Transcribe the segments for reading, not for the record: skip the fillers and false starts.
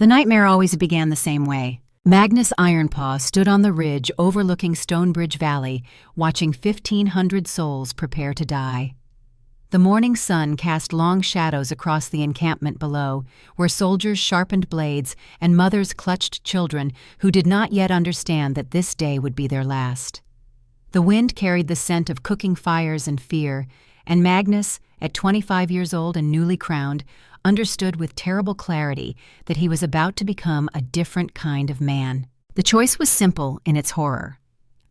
The nightmare always began the same way. Magnus Ironpaw stood on the ridge overlooking Stonebridge Valley, watching 1,500 souls prepare to die. The morning sun cast long shadows across the encampment below, where soldiers sharpened blades and mothers clutched children who did not yet understand that this day would be their last. The wind carried the scent of cooking fires and fear, and Magnus, at 25 years old and newly crowned, understood with terrible clarity that he was about to become a different kind of man. The choice was simple in its horror.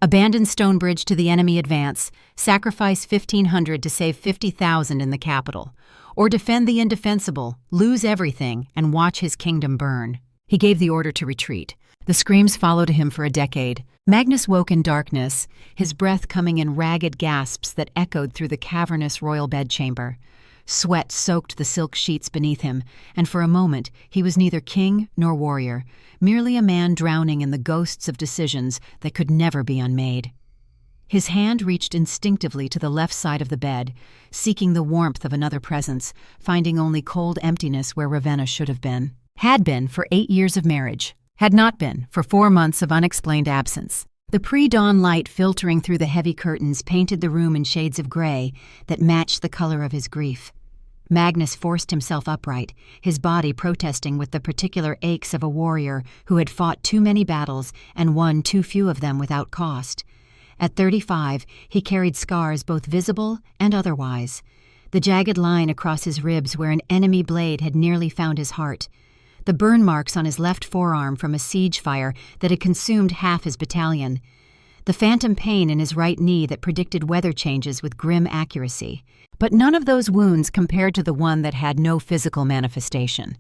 Abandon Stonebridge to the enemy advance, sacrifice 1,500 to save 50,000 in the capital, or defend the indefensible, lose everything, and watch his kingdom burn. He gave the order to retreat. The screams followed him for a decade. Magnus woke in darkness, his breath coming in ragged gasps that echoed through the cavernous royal bedchamber. Sweat soaked the silk sheets beneath him, and for a moment he was neither king nor warrior, merely a man drowning in the ghosts of decisions that could never be unmade. His hand reached instinctively to the left side of the bed, seeking the warmth of another presence, finding only cold emptiness where Ravenna should have been. Had been for 8 years of marriage. Had not been for 4 months of unexplained absence. The pre-dawn light filtering through the heavy curtains painted the room in shades of gray that matched the color of his grief. Magnus forced himself upright, his body protesting with the particular aches of a warrior who had fought too many battles and won too few of them without cost. At 35, he carried scars both visible and otherwise. The jagged line across his ribs where an enemy blade had nearly found his heart. The burn marks on his left forearm from a siege fire that had consumed half his battalion. The phantom pain in his right knee that predicted weather changes with grim accuracy. But none of those wounds compared to the one that had no physical manifestation.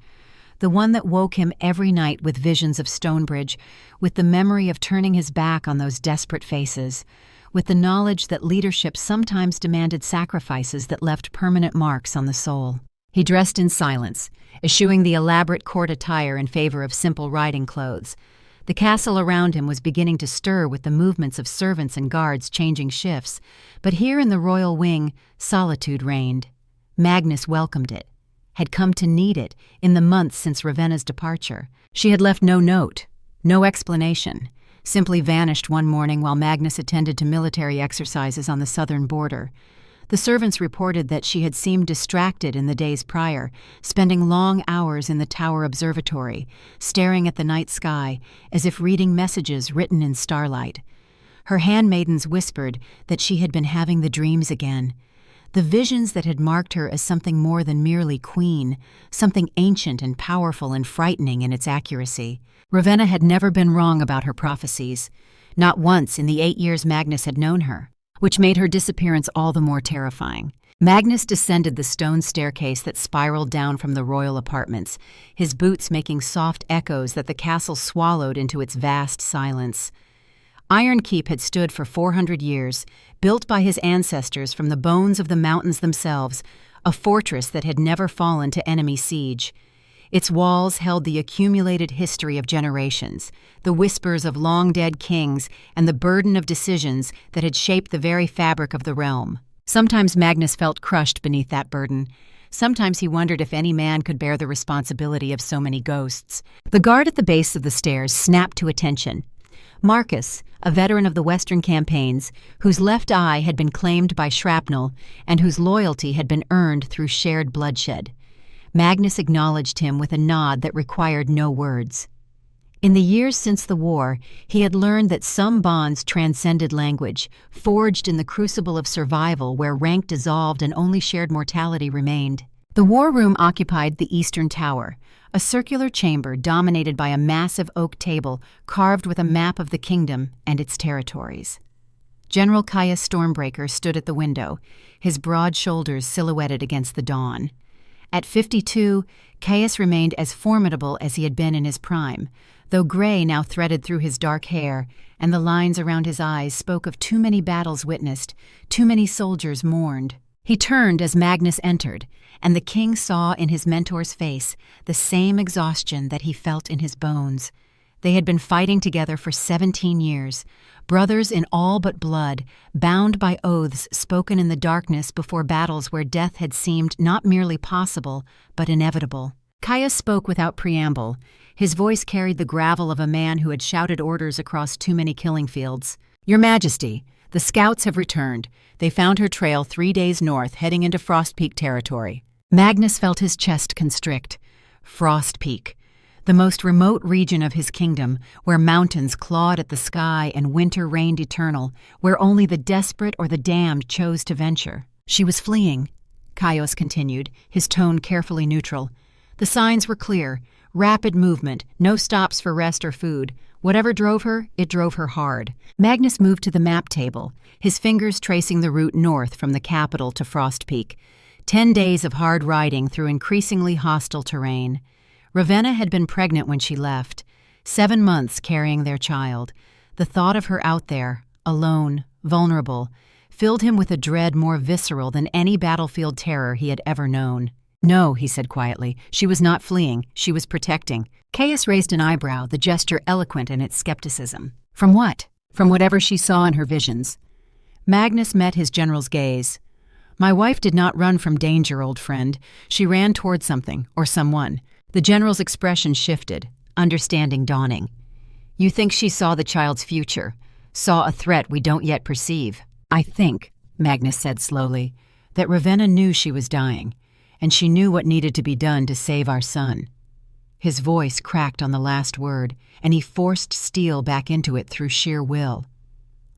The one that woke him every night with visions of Stonebridge, with the memory of turning his back on those desperate faces, with the knowledge that leadership sometimes demanded sacrifices that left permanent marks on the soul. He dressed in silence, eschewing the elaborate court attire in favor of simple riding clothes. The castle around him was beginning to stir with the movements of servants and guards changing shifts, but here in the royal wing, solitude reigned. Magnus welcomed it, had come to need it in the months since Ravenna's departure. She had left no note, no explanation, simply vanished one morning while Magnus attended to military exercises on the southern border. The servants reported that she had seemed distracted in the days prior, spending long hours in the tower observatory, staring at the night sky as if reading messages written in starlight. Her handmaidens whispered that she had been having the dreams again, the visions that had marked her as something more than merely queen, something ancient and powerful and frightening in its accuracy. Ravenna had never been wrong about her prophecies, not once in the 8 years Magnus had known her, which made her disappearance all the more terrifying. Magnus descended the stone staircase that spiraled down from the royal apartments, his boots making soft echoes that the castle swallowed into its vast silence. Iron Keep had stood for 400 years, built by his ancestors from the bones of the mountains themselves, a fortress that had never fallen to enemy siege. Its walls held the accumulated history of generations, the whispers of long-dead kings, and the burden of decisions that had shaped the very fabric of the realm. Sometimes Magnus felt crushed beneath that burden. Sometimes he wondered if any man could bear the responsibility of so many ghosts. The guard at the base of the stairs snapped to attention. Marcus, a veteran of the Western campaigns, whose left eye had been claimed by shrapnel and whose loyalty had been earned through shared bloodshed. Magnus acknowledged him with a nod that required no words. In the years since the war, he had learned that some bonds transcended language, forged in the crucible of survival where rank dissolved and only shared mortality remained. The war room occupied the eastern tower, a circular chamber dominated by a massive oak table carved with a map of the kingdom and its territories. General Caius Stormbreaker stood at the window, his broad shoulders silhouetted against the dawn. At 52, Caius remained as formidable as he had been in his prime, though gray now threaded through his dark hair, and the lines around his eyes spoke of too many battles witnessed, too many soldiers mourned. He turned as Magnus entered, and the king saw in his mentor's face the same exhaustion that he felt in his bones. They had been fighting together for 17 years, brothers in all but blood, bound by oaths spoken in the darkness before battles where death had seemed not merely possible, but inevitable. Caius spoke without preamble. His voice carried the gravel of a man who had shouted orders across too many killing fields. "Your Majesty, the scouts have returned. They found her trail 3 days north, heading into Frost Peak territory." Magnus felt his chest constrict. Frost Peak, the most remote region of his kingdom, where mountains clawed at the sky and winter reigned eternal, where only the desperate or the damned chose to venture. "She was fleeing," Caius continued, his tone carefully neutral. "The signs were clear. Rapid movement, no stops for rest or food. Whatever drove her, it drove her hard." Magnus moved to the map table, his fingers tracing the route north from the capital to Frost Peak. 10 days of hard riding through increasingly hostile terrain. Ravenna had been pregnant when she left, 7 months carrying their child. The thought of her out there, alone, vulnerable, filled him with a dread more visceral than any battlefield terror he had ever known. "No," he said quietly, "she was not fleeing, she was protecting." Caius raised an eyebrow, the gesture eloquent in its skepticism. "From what?" "From whatever she saw in her visions." Magnus met his general's gaze. "My wife did not run from danger, old friend. She ran toward something, or someone." The general's expression shifted, understanding dawning. "You think she saw the child's future, saw a threat we don't yet perceive?" "I think," Magnus said slowly, "that Ravenna knew she was dying, and she knew what needed to be done to save our son." His voice cracked on the last word, and he forced steel back into it through sheer will.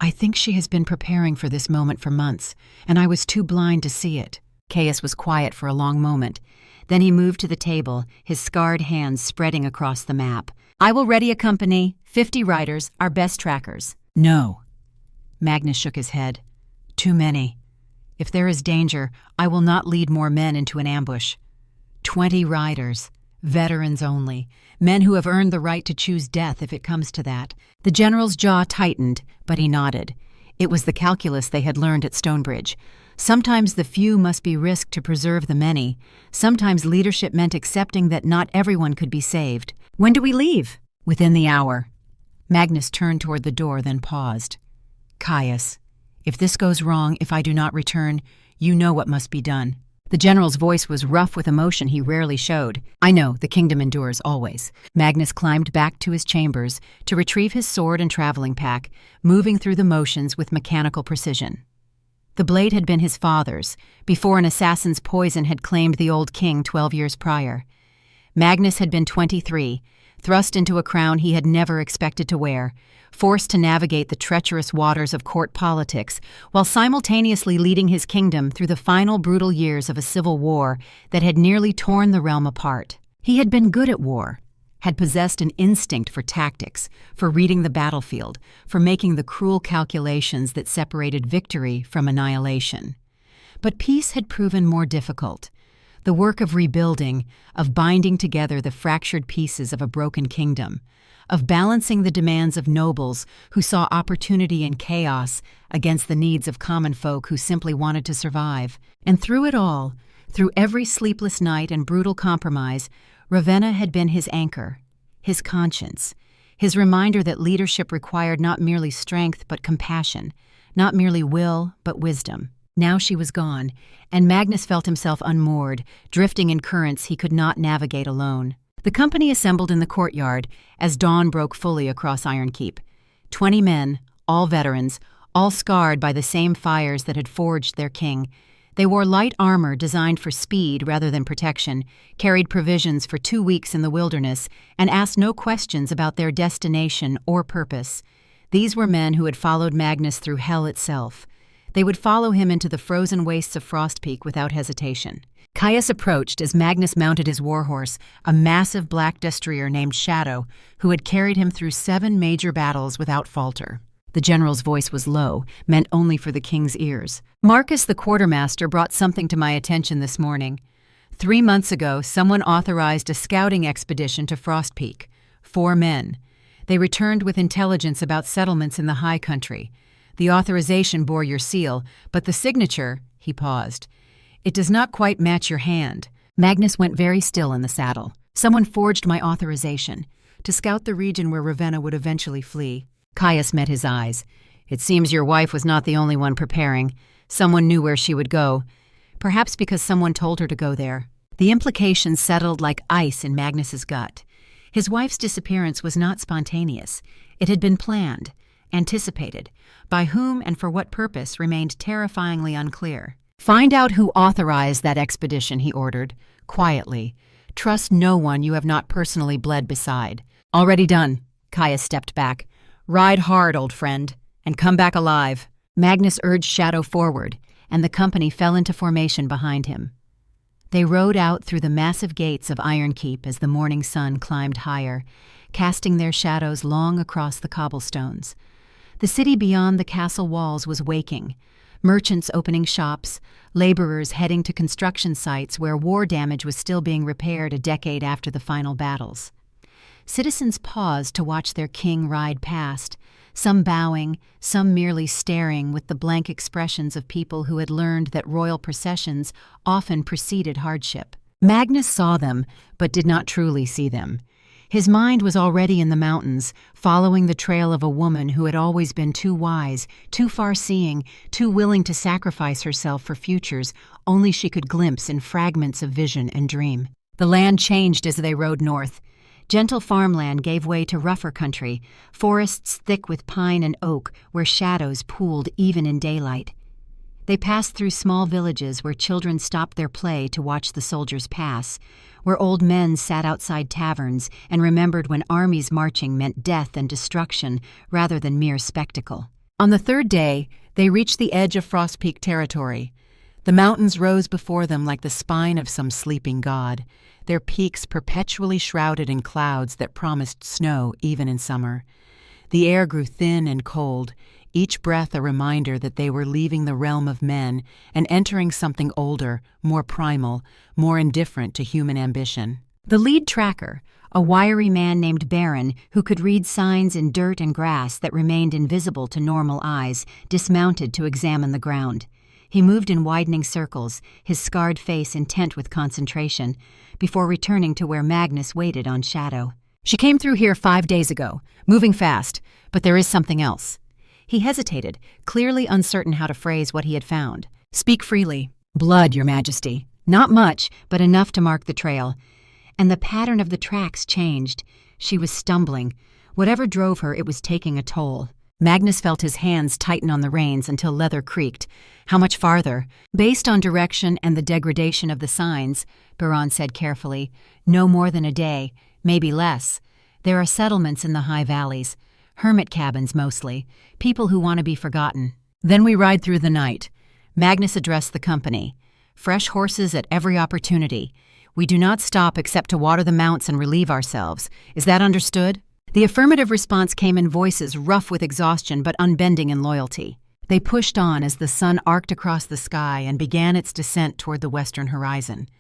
"I think she has been preparing for this moment for months, and I was too blind to see it." Caius was quiet for a long moment. Then he moved to the table, his scarred hands spreading across the map. "I will ready a company, 50 riders, our best trackers." "No." Magnus shook his head. "Too many. If there is danger, I will not lead more men into an ambush. 20 riders, veterans only, men who have earned the right to choose death if it comes to that." The general's jaw tightened, but he nodded. It was the calculus they had learned at Stonebridge. Sometimes the few must be risked to preserve the many. Sometimes leadership meant accepting that not everyone could be saved. "When do we leave?" "Within the hour." Magnus turned toward the door, then paused. "Caius, if this goes wrong, if I do not return, you know what must be done." The general's voice was rough with emotion he rarely showed. "I know, the kingdom endures always." Magnus climbed back to his chambers to retrieve his sword and traveling pack, moving through the motions with mechanical precision. The blade had been his father's, before an assassin's poison had claimed the old king 12 years prior. Magnus had been 23, thrust into a crown he had never expected to wear, forced to navigate the treacherous waters of court politics, while simultaneously leading his kingdom through the final brutal years of a civil war that had nearly torn the realm apart. He had been good at war, had possessed an instinct for tactics, for reading the battlefield, for making the cruel calculations that separated victory from annihilation. But peace had proven more difficult. The work of rebuilding, of binding together the fractured pieces of a broken kingdom, of balancing the demands of nobles who saw opportunity in chaos against the needs of common folk who simply wanted to survive. And through it all, through every sleepless night and brutal compromise, Ravenna had been his anchor, his conscience, his reminder that leadership required not merely strength but compassion, not merely will but wisdom. Now she was gone, and Magnus felt himself unmoored, drifting in currents he could not navigate alone. The company assembled in the courtyard as dawn broke fully across Ironkeep. 20 men, all veterans, all scarred by the same fires that had forged their king. They wore light armor designed for speed rather than protection, carried provisions for 2 weeks in the wilderness, and asked no questions about their destination or purpose. These were men who had followed Magnus through hell itself. They would follow him into the frozen wastes of Frost Peak without hesitation. Caius approached as Magnus mounted his warhorse, a massive black destrier named Shadow, who had carried him through 7 major battles without falter. The general's voice was low, meant only for the king's ears. "Marcus the quartermaster brought something to my attention this morning. 3 months ago, someone authorized a scouting expedition to Frost Peak. 4 men. They returned with intelligence about settlements in the high country. The authorization bore your seal, but the signature," he paused, "it does not quite match your hand." Magnus went very still in the saddle. "Someone forged my authorization to scout the region where Ravenna would eventually flee." Caius met his eyes. "It seems your wife was not the only one preparing. Someone knew where she would go. Perhaps because someone told her to go there." The implications settled like ice in Magnus's gut. His wife's disappearance was not spontaneous. It had been planned, anticipated. By whom and for what purpose remained terrifyingly unclear. "Find out who authorized that expedition," he ordered, quietly. "Trust no one you have not personally bled beside." "Already done." Caius stepped back. "Ride hard, old friend, and come back alive." Magnus urged Shadow forward, and the company fell into formation behind him. They rode out through the massive gates of Ironkeep as the morning sun climbed higher, casting their shadows long across the cobblestones. The city beyond the castle walls was waking, merchants opening shops, laborers heading to construction sites where war damage was still being repaired a decade after the final battles. Citizens paused to watch their king ride past, some bowing, some merely staring with the blank expressions of people who had learned that royal processions often preceded hardship. Magnus saw them, but did not truly see them. His mind was already in the mountains, following the trail of a woman who had always been too wise, too far-seeing, too willing to sacrifice herself for futures only she could glimpse in fragments of vision and dream. The land changed as they rode north. Gentle farmland gave way to rougher country, forests thick with pine and oak where shadows pooled even in daylight. They passed through small villages where children stopped their play to watch the soldiers pass, where old men sat outside taverns and remembered when armies marching meant death and destruction rather than mere spectacle. On the third day, they reached the edge of Frost Peak territory. The mountains rose before them like the spine of some sleeping god, their peaks perpetually shrouded in clouds that promised snow even in summer. The air grew thin and cold, each breath a reminder that they were leaving the realm of men and entering something older, more primal, more indifferent to human ambition. The lead tracker, a wiry man named Baron who could read signs in dirt and grass that remained invisible to normal eyes, dismounted to examine the ground. He moved in widening circles, his scarred face intent with concentration, before returning to where Magnus waited on Shadow. "She came through here 5 days ago, moving fast, but there is something else." He hesitated, clearly uncertain how to phrase what he had found. "Speak freely." "Blood, Your Majesty. Not much, but enough to mark the trail." And the pattern of the tracks changed. She was stumbling. Whatever drove her, it was taking a toll. Magnus felt his hands tighten on the reins until leather creaked. "How much farther?" "Based on direction and the degradation of the signs," Baron said carefully, "no more than a day, maybe less. There are settlements in the high valleys. Hermit cabins mostly, people who want to be forgotten. Then we ride through the night." Magnus addressed the company. "Fresh horses at every opportunity. We do not stop except to water the mounts and relieve ourselves. Is that understood?" The affirmative response came in voices rough with exhaustion but unbending in loyalty. They pushed on as the sun arced across the sky and began its descent toward the western horizon.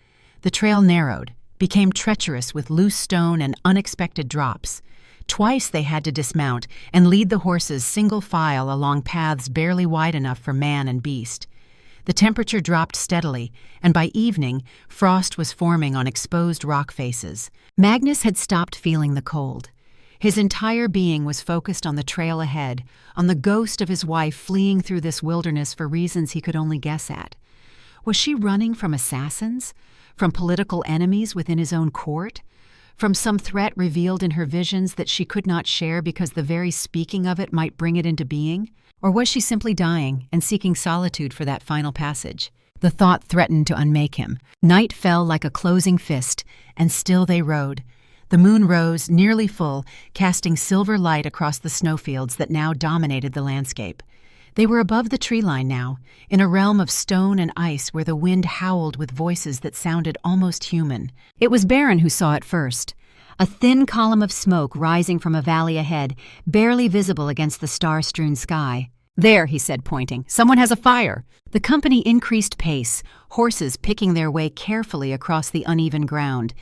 The trail narrowed, became treacherous with loose stone and unexpected drops. Twice they had to dismount and lead the horses single file along paths barely wide enough for man and beast. The temperature dropped steadily, and by evening, frost was forming on exposed rock faces. Magnus had stopped feeling the cold. His entire being was focused on the trail ahead, on the ghost of his wife fleeing through this wilderness for reasons he could only guess at. Was she running from assassins? From political enemies within his own court? From some threat revealed in her visions that she could not share because the very speaking of it might bring it into being? Or was she simply dying and seeking solitude for that final passage? The thought threatened to unmake him. Night fell like a closing fist, and still they rode. The moon rose, nearly full, casting silver light across the snowfields that now dominated the landscape. They were above the tree line now, in a realm of stone and ice where the wind howled with voices that sounded almost human. It was Baron who saw it first. A thin column of smoke rising from a valley ahead, barely visible against the star-strewn sky. "There," he said, pointing. "Someone has a fire." The company increased pace, horses picking their way carefully across the uneven ground.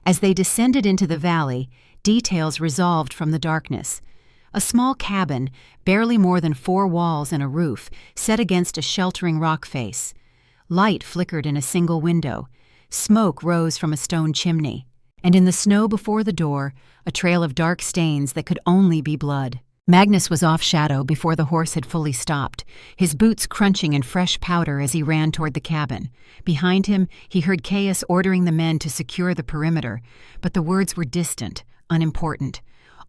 As they descended into the valley, details resolved from the darkness. A small cabin, barely more than 4 walls and a roof, set against a sheltering rock face. Light flickered in a single window. Smoke rose from a stone chimney. And in the snow before the door, a trail of dark stains that could only be blood. Magnus was off shadow before the horse had fully stopped, his boots crunching in fresh powder as he ran toward the cabin. Behind him, he heard Caius ordering the men to secure the perimeter, but the words were distant, unimportant.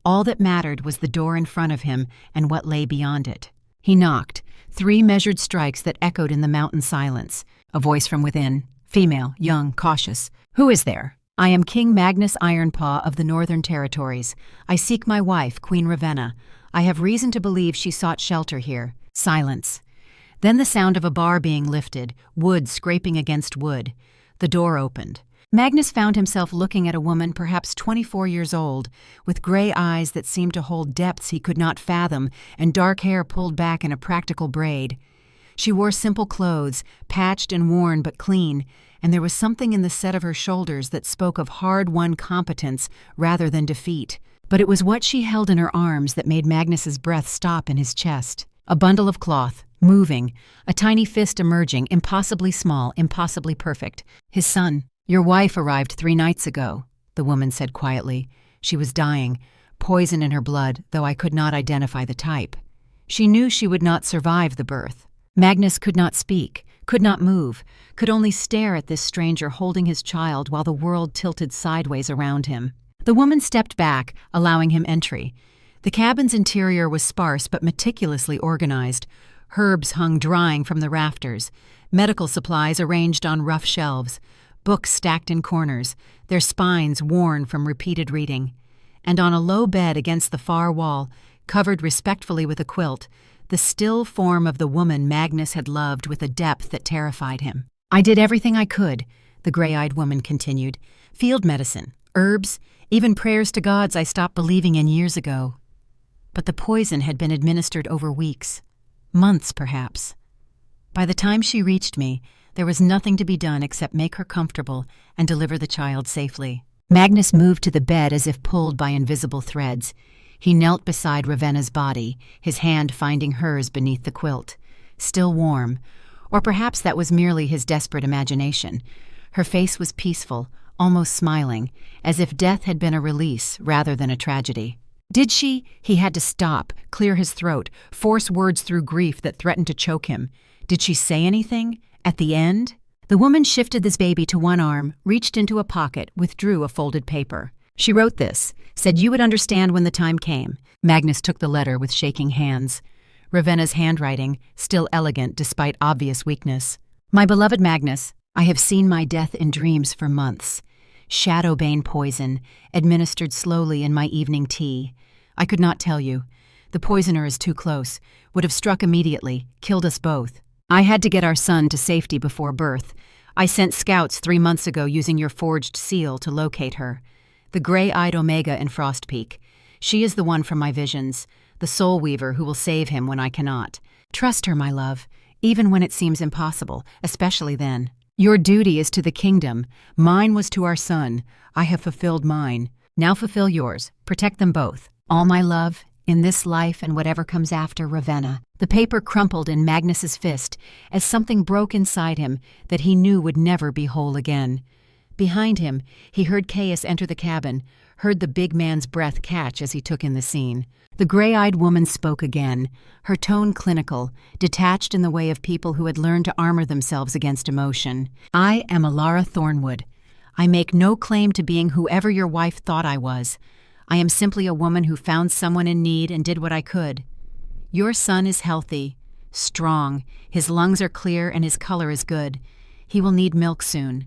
All that mattered was the door in front of him and what lay beyond it. He knocked, 3 measured strikes that echoed in the mountain silence. A voice from within, female, young, cautious. "Who is there?" "I am King Magnus Ironpaw of the Northern Territories. I seek my wife, Queen Ravenna. I have reason to believe she sought shelter here." Silence. Then the sound of a bar being lifted, wood scraping against wood. The door opened. Magnus found himself looking at a woman perhaps 24 years old, with gray eyes that seemed to hold depths he could not fathom and dark hair pulled back in a practical braid. She wore simple clothes, patched and worn but clean, and there was something in the set of her shoulders that spoke of hard-won competence rather than defeat. But it was what she held in her arms that made Magnus's breath stop in his chest. A bundle of cloth, moving, a tiny fist emerging, impossibly small, impossibly perfect. His son. "Your wife arrived 3 nights ago," the woman said quietly. She was dying, poison in her blood, though I could not identify the type. She knew she would not survive the birth. Magnus could not speak, could not move, could only stare at this stranger holding his child while the world tilted sideways around him. The woman stepped back, allowing him entry. The cabin's interior was sparse but meticulously organized. Herbs hung drying from the rafters, medical supplies arranged on rough shelves, books stacked in corners, their spines worn from repeated reading. And on a low bed against the far wall, covered respectfully with a quilt, the still form of the woman Magnus had loved with a depth that terrified him. "I did everything I could," the gray-eyed woman continued. "Field medicine, herbs, even prayers to gods I stopped believing in years ago. But the poison had been administered over weeks, months perhaps. By the time she reached me, there was nothing to be done except make her comfortable and deliver the child safely." Magnus moved to the bed as if pulled by invisible threads. He knelt beside Ravenna's body, his hand finding hers beneath the quilt. Still warm, or perhaps that was merely his desperate imagination. Her face was peaceful, almost smiling, as if death had been a release rather than a tragedy. Did she? He had to stop, clear his throat, force words through grief that threatened to choke him. Did she say anything? At the end? The woman shifted this baby to one arm, reached into a pocket, withdrew a folded paper. She wrote this, said you would understand when the time came. Magnus took the letter with shaking hands. Ravenna's handwriting, still elegant despite obvious weakness. "My beloved Magnus, I have seen my death in dreams for months. Shadowbane poison, administered slowly in my evening tea. I could not tell you. The poisoner is too close, would have struck immediately, killed us both. I had to get our son to safety before birth. I sent scouts 3 months ago using your forged seal to locate her. The gray-eyed Omega in Frost Peak. She is the one from my visions, the soul weaver who will save him when I cannot. Trust her, my love, even when it seems impossible, especially then. Your duty is to the kingdom. Mine was to our son. I have fulfilled mine. Now fulfill yours. Protect them both. All my love, in this life and whatever comes after, Ravenna." The paper crumpled in Magnus's fist as something broke inside him that he knew would never be whole again. Behind him, he heard Caius enter the cabin, heard the big man's breath catch as he took in the scene. The gray-eyed woman spoke again, her tone clinical, detached in the way of people who had learned to armor themselves against emotion. "I am Elara Thornwood. I make no claim to being whoever your wife thought I was. I am simply a woman who found someone in need and did what I could. Your son is healthy, strong, his lungs are clear and his color is good. He will need milk soon.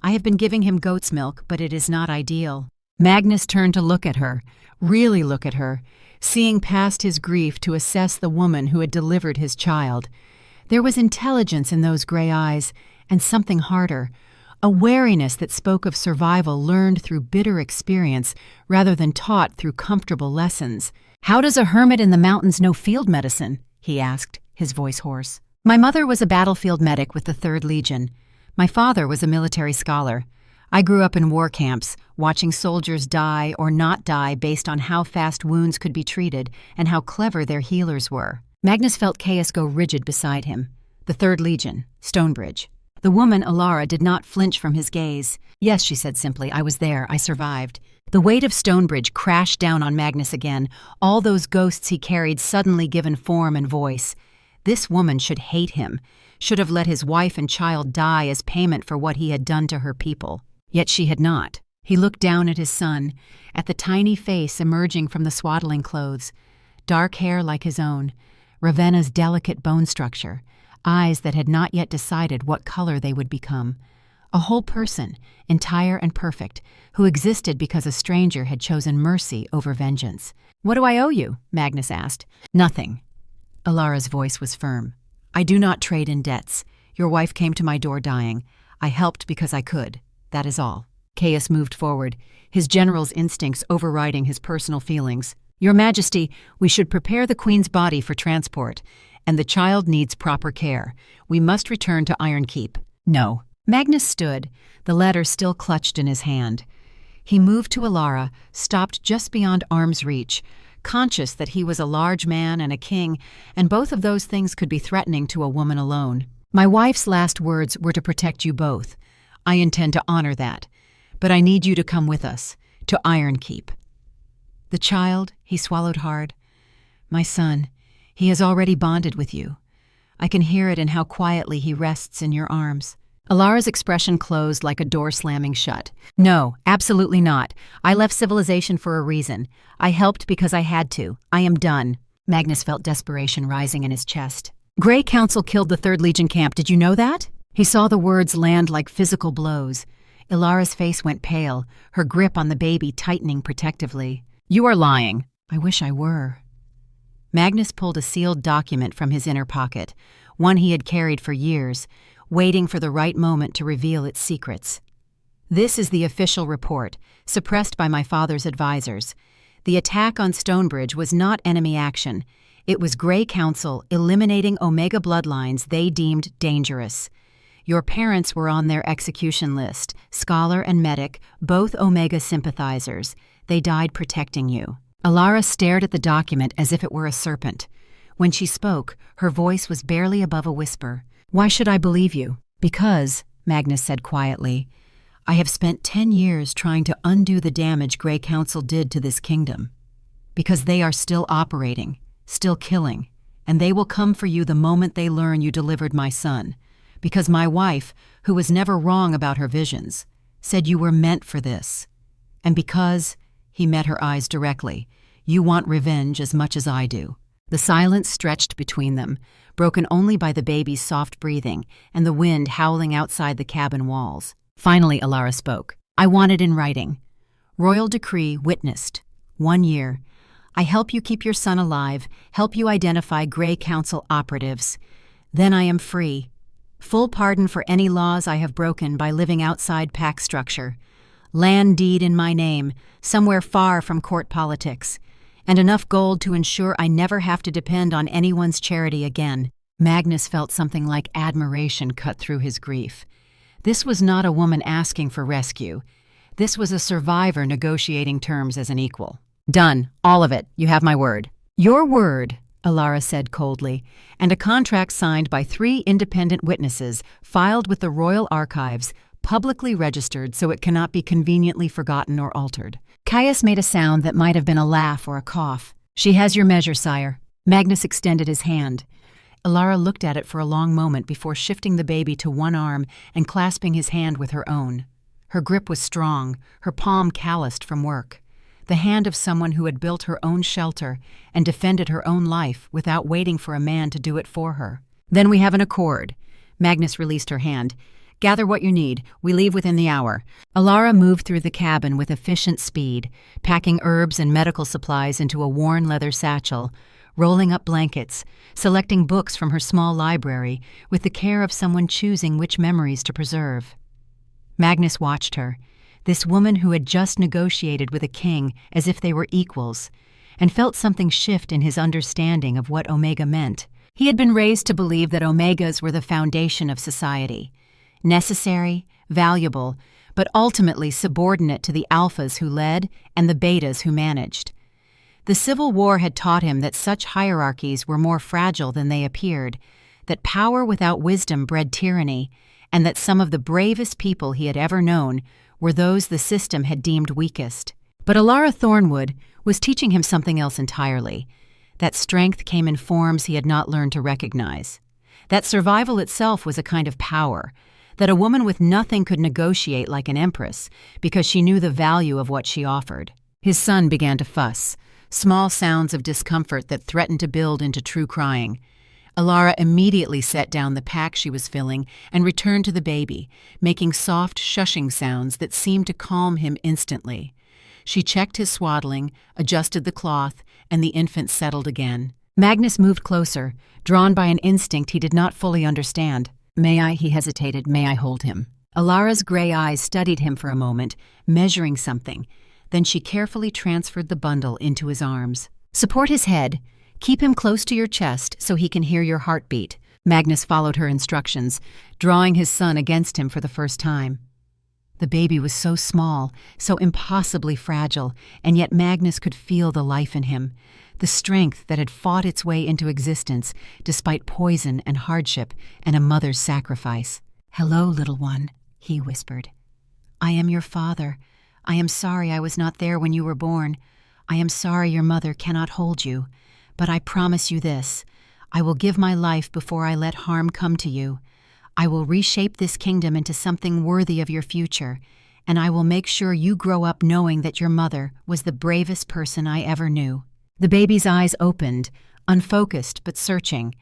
I have been giving him goat's milk, but it is not ideal." Magnus turned to look at her, really look at her, seeing past his grief to assess the woman who had delivered his child. There was intelligence in those gray eyes, and something harder, a wariness that spoke of survival learned through bitter experience rather than taught through comfortable lessons. "How does a hermit in the mountains know field medicine?" he asked, his voice hoarse. "My mother was a battlefield medic with the 3rd Legion. My father was a military scholar. I grew up in war camps, watching soldiers die or not die based on how fast wounds could be treated and how clever their healers were." Magnus felt Caius go rigid beside him. The 3rd Legion, Stonebridge. The woman, Elara, did not flinch from his gaze. "Yes," she said simply, "I was there. I survived. The weight of Stonebridge crashed down on Magnus again, all those ghosts he carried suddenly given form and voice. This woman should hate him, should have let his wife and child die as payment for what he had done to her people. Yet she had not. He looked down at his son, at the tiny face emerging from the swaddling clothes, dark hair like his own, Ravenna's delicate bone structure, eyes that had not yet decided what color they would become. A whole person, entire and perfect, who existed because a stranger had chosen mercy over vengeance. "What do I owe you?" Magnus asked. "Nothing." Elara's voice was firm. "I do not trade in debts. Your wife came to my door dying. I helped because I could. That is all." Caius moved forward, his general's instincts overriding his personal feelings. "Your Majesty, we should prepare the Queen's body for transport, and the child needs proper care. We must return to Iron Keep." "No." Magnus stood, the letter still clutched in his hand. He moved to Elara, stopped just beyond arm's reach, conscious that he was a large man and a king, and both of those things could be threatening to a woman alone. "My wife's last words were to protect you both. I intend to honor that. But I need you to come with us, to Iron Keep." "The child," he swallowed hard. "My son, he has already bonded with you. I can hear it in how quietly he rests in your arms." Elara's expression closed like a door slamming shut. "No, absolutely not. I left civilization for a reason. I helped because I had to. I am done." Magnus felt desperation rising in his chest. "Grey Council killed the 3rd Legion camp. Did you know that?" He saw the words land like physical blows. Elara's face went pale, her grip on the baby tightening protectively. "You are lying." "I wish I were." Magnus pulled a sealed document from his inner pocket, one he had carried for years, waiting for the right moment to reveal its secrets. "This is the official report, suppressed by my father's advisors. The attack on Stonebridge was not enemy action. It was Grey Council eliminating Omega bloodlines they deemed dangerous. Your parents were on their execution list, scholar and medic, both Omega sympathizers. They died protecting you." Elara stared at the document as if it were a serpent. When she spoke, her voice was barely above a whisper. "Why should I believe you?" "Because," Magnus said quietly, "I have spent 10 years trying to undo the damage Grey Council did to this kingdom. Because they are still operating, still killing, and they will come for you the moment they learn you delivered my son. Because my wife, who was never wrong about her visions, said you were meant for this. And because," he met her eyes directly, "you want revenge as much as I do." The silence stretched between them, broken only by the baby's soft breathing and the wind howling outside the cabin walls. Finally, Elara spoke. "I want it in writing. Royal decree witnessed. 1 year. I help you keep your son alive, help you identify Grey Council operatives. Then I am free. Full pardon for any laws I have broken by living outside pack structure. Land deed in my name, somewhere far from court politics. And enough gold to ensure I never have to depend on anyone's charity again." Magnus felt something like admiration cut through his grief. This was not a woman asking for rescue. This was a survivor negotiating terms as an equal. "Done. All of it. You have my word." "Your word," Elara said coldly, "and a contract signed by 3 independent witnesses, filed with the Royal Archives, publicly registered so it cannot be conveniently forgotten or altered." Caius made a sound that might have been a laugh or a cough. "She has your measure, sire." Magnus extended his hand. Elara looked at it for a long moment before shifting the baby to one arm and clasping his hand with her own. Her grip was strong, her palm calloused from work. The hand of someone who had built her own shelter and defended her own life without waiting for a man to do it for her. "Then we have an accord." Magnus released her hand. "Gather what you need. We leave within the hour." Elara moved through the cabin with efficient speed, packing herbs and medical supplies into a worn leather satchel, rolling up blankets, selecting books from her small library with the care of someone choosing which memories to preserve. Magnus watched her, this woman who had just negotiated with a king as if they were equals, and felt something shift in his understanding of what Omega meant. He had been raised to believe that Omegas were the foundation of society. Necessary, valuable, but ultimately subordinate to the alphas who led and the betas who managed. The Civil War had taught him that such hierarchies were more fragile than they appeared, that power without wisdom bred tyranny, and that some of the bravest people he had ever known were those the system had deemed weakest. But Elara Thornwood was teaching him something else entirely. That strength came in forms he had not learned to recognize. That survival itself was a kind of power, that a woman with nothing could negotiate like an empress because she knew the value of what she offered. His son began to fuss, small sounds of discomfort that threatened to build into true crying. Elara immediately set down the pack she was filling and returned to the baby, making soft shushing sounds that seemed to calm him instantly. She checked his swaddling, adjusted the cloth, and the infant settled again. Magnus moved closer, drawn by an instinct he did not fully understand. "May I?" he hesitated. "May I hold him?" Elara's gray eyes studied him for a moment, measuring something. Then she carefully transferred the bundle into his arms. "Support his head. Keep him close to your chest so he can hear your heartbeat." Magnus followed her instructions, drawing his son against him for the first time. The baby was so small, so impossibly fragile, and yet Magnus could feel the life in him, the strength that had fought its way into existence despite poison and hardship and a mother's sacrifice. "Hello, little one," he whispered. "I am your father. I am sorry I was not there when you were born. I am sorry your mother cannot hold you. But I promise you this, I will give my life before I let harm come to you. I will reshape this kingdom into something worthy of your future, and I will make sure you grow up knowing that your mother was the bravest person I ever knew." The baby's eyes opened, unfocused but searching,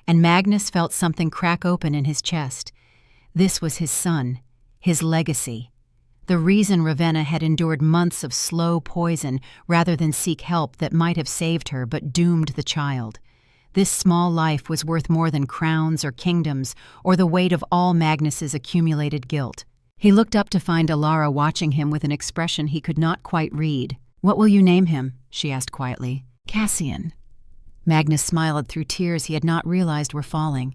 and Magnus felt something crack open in his chest. This was his son, his legacy. The reason Ravenna had endured months of slow poison rather than seek help that might have saved her but doomed the child. This small life was worth more than crowns or kingdoms or the weight of all Magnus's accumulated guilt. He looked up to find Elara watching him with an expression he could not quite read. "What will you name him?" she asked quietly. "Cassian." Magnus smiled through tears he had not realized were falling.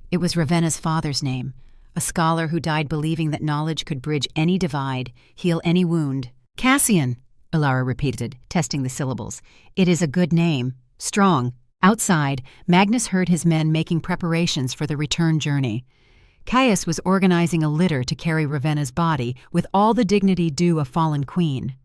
It was Ravenna's father's name, a scholar who died believing that knowledge could bridge any divide, heal any wound. "Cassian," Elara repeated, testing the syllables. "It is a good name. Strong." Outside, Magnus heard his men making preparations for the return journey. Caius was organizing a litter to carry Ravenna's body with all the dignity due a fallen queen.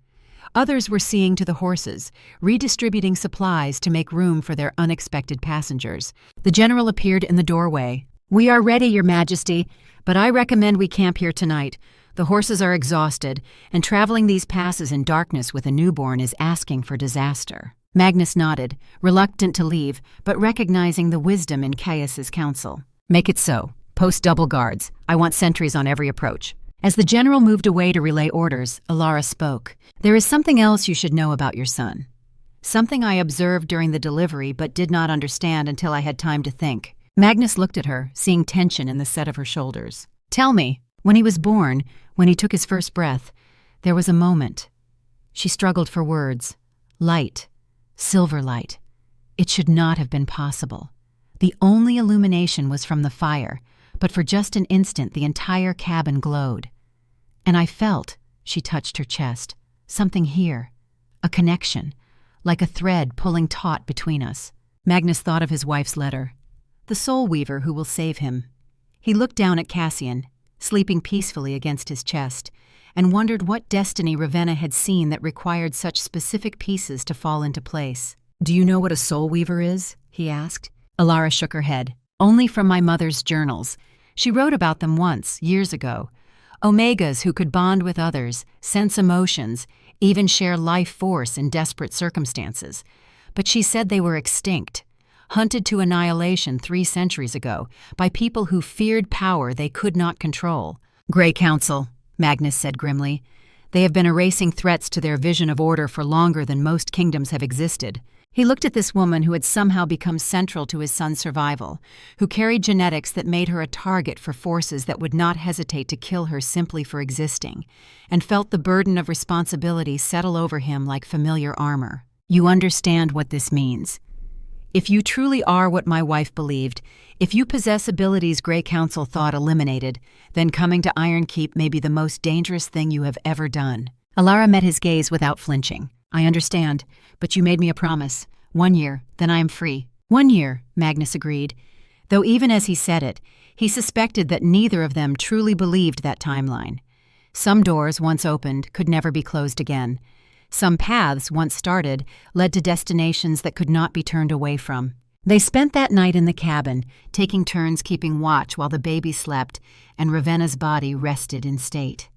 Others were seeing to the horses, redistributing supplies to make room for their unexpected passengers. The general appeared in the doorway. "We are ready, Your Majesty, but I recommend we camp here tonight. The horses are exhausted, and traveling these passes in darkness with a newborn is asking for disaster." Magnus nodded, reluctant to leave, but recognizing the wisdom in Caius's counsel. "Make it so. Post double guards. I want sentries on every approach." As the general moved away to relay orders, Elara spoke. "There is something else you should know about your son. Something I observed during the delivery but did not understand until I had time to think." Magnus looked at her, seeing tension in the set of her shoulders. "Tell me, when he was born, when he took his first breath, there was a moment." She struggled for words. Light. Silver light. It should not have been possible. The only illumination was from the fire, but for just an instant the entire cabin glowed. And I felt, she touched her chest, something here, a connection, like a thread pulling taut between us. Magnus thought of his wife's letter. The soul weaver who will save him. He looked down at Cassian, sleeping peacefully against his chest, and wondered what destiny Ravenna had seen that required such specific pieces to fall into place. "Do you know what a soul weaver is?" he asked. Elara shook her head. "Only from my mother's journals. She wrote about them once, years ago. Omegas who could bond with others, sense emotions, even share life force in desperate circumstances. But she said they were extinct, hunted to annihilation 3 centuries ago by people who feared power they could not control." "Grey Council," Magnus said grimly. "They have been erasing threats to their vision of order for longer than most kingdoms have existed." He looked at this woman who had somehow become central to his son's survival, who carried genetics that made her a target for forces that would not hesitate to kill her simply for existing, and felt the burden of responsibility settle over him like familiar armor. "You understand what this means. If you truly are what my wife believed, if you possess abilities Grey Council thought eliminated, then coming to Ironkeep may be the most dangerous thing you have ever done." Elara met his gaze without flinching. "I understand, but you made me a promise. 1 year, then I am free." 1 year, Magnus agreed, though even as he said it, he suspected that neither of them truly believed that timeline. Some doors, once opened, could never be closed again. Some paths, once started, led to destinations that could not be turned away from. They spent that night in the cabin, taking turns keeping watch while the baby slept and Ravenna's body rested in state.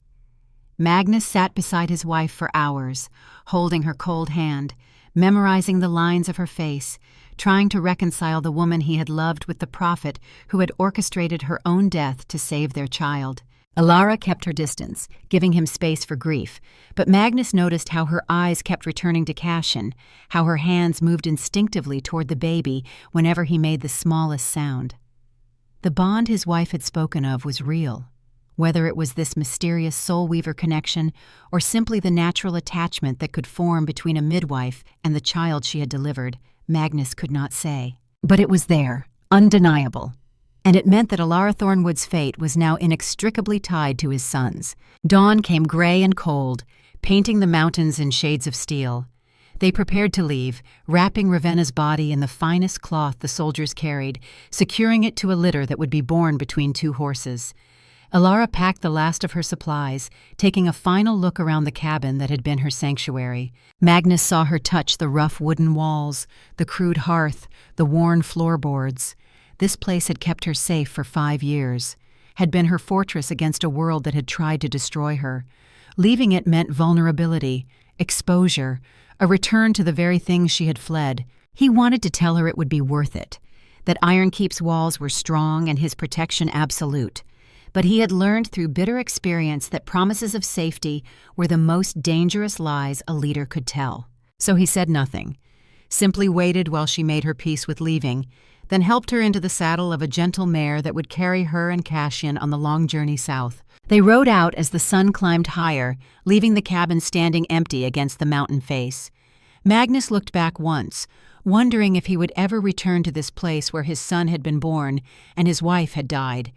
Magnus sat beside his wife for hours, holding her cold hand, memorizing the lines of her face, trying to reconcile the woman he had loved with the prophet who had orchestrated her own death to save their child. Elara kept her distance, giving him space for grief, but Magnus noticed how her eyes kept returning to Cassian, how her hands moved instinctively toward the baby whenever he made the smallest sound. The bond his wife had spoken of was real. Whether it was this mysterious soul-weaver connection or simply the natural attachment that could form between a midwife and the child she had delivered, Magnus could not say. But it was there, undeniable. And it meant that Elara Thornwood's fate was now inextricably tied to his son's. Dawn came gray and cold, painting the mountains in shades of steel. They prepared to leave, wrapping Ravenna's body in the finest cloth the soldiers carried, securing it to a litter that would be borne between two horses. Elara packed the last of her supplies, taking a final look around the cabin that had been her sanctuary. Magnus saw her touch the rough wooden walls, the crude hearth, the worn floorboards. This place had kept her safe for 5 years, had been her fortress against a world that had tried to destroy her. Leaving it meant vulnerability, exposure, a return to the very things she had fled. He wanted to tell her it would be worth it, that Ironkeep's walls were strong and his protection absolute. But he had learned through bitter experience that promises of safety were the most dangerous lies a leader could tell. So he said nothing, simply waited while she made her peace with leaving, then helped her into the saddle of a gentle mare that would carry her and Cassian on the long journey south. They rode out as the sun climbed higher, leaving the cabin standing empty against the mountain face. Magnus looked back once, wondering if he would ever return to this place where his son had been born and his wife had died,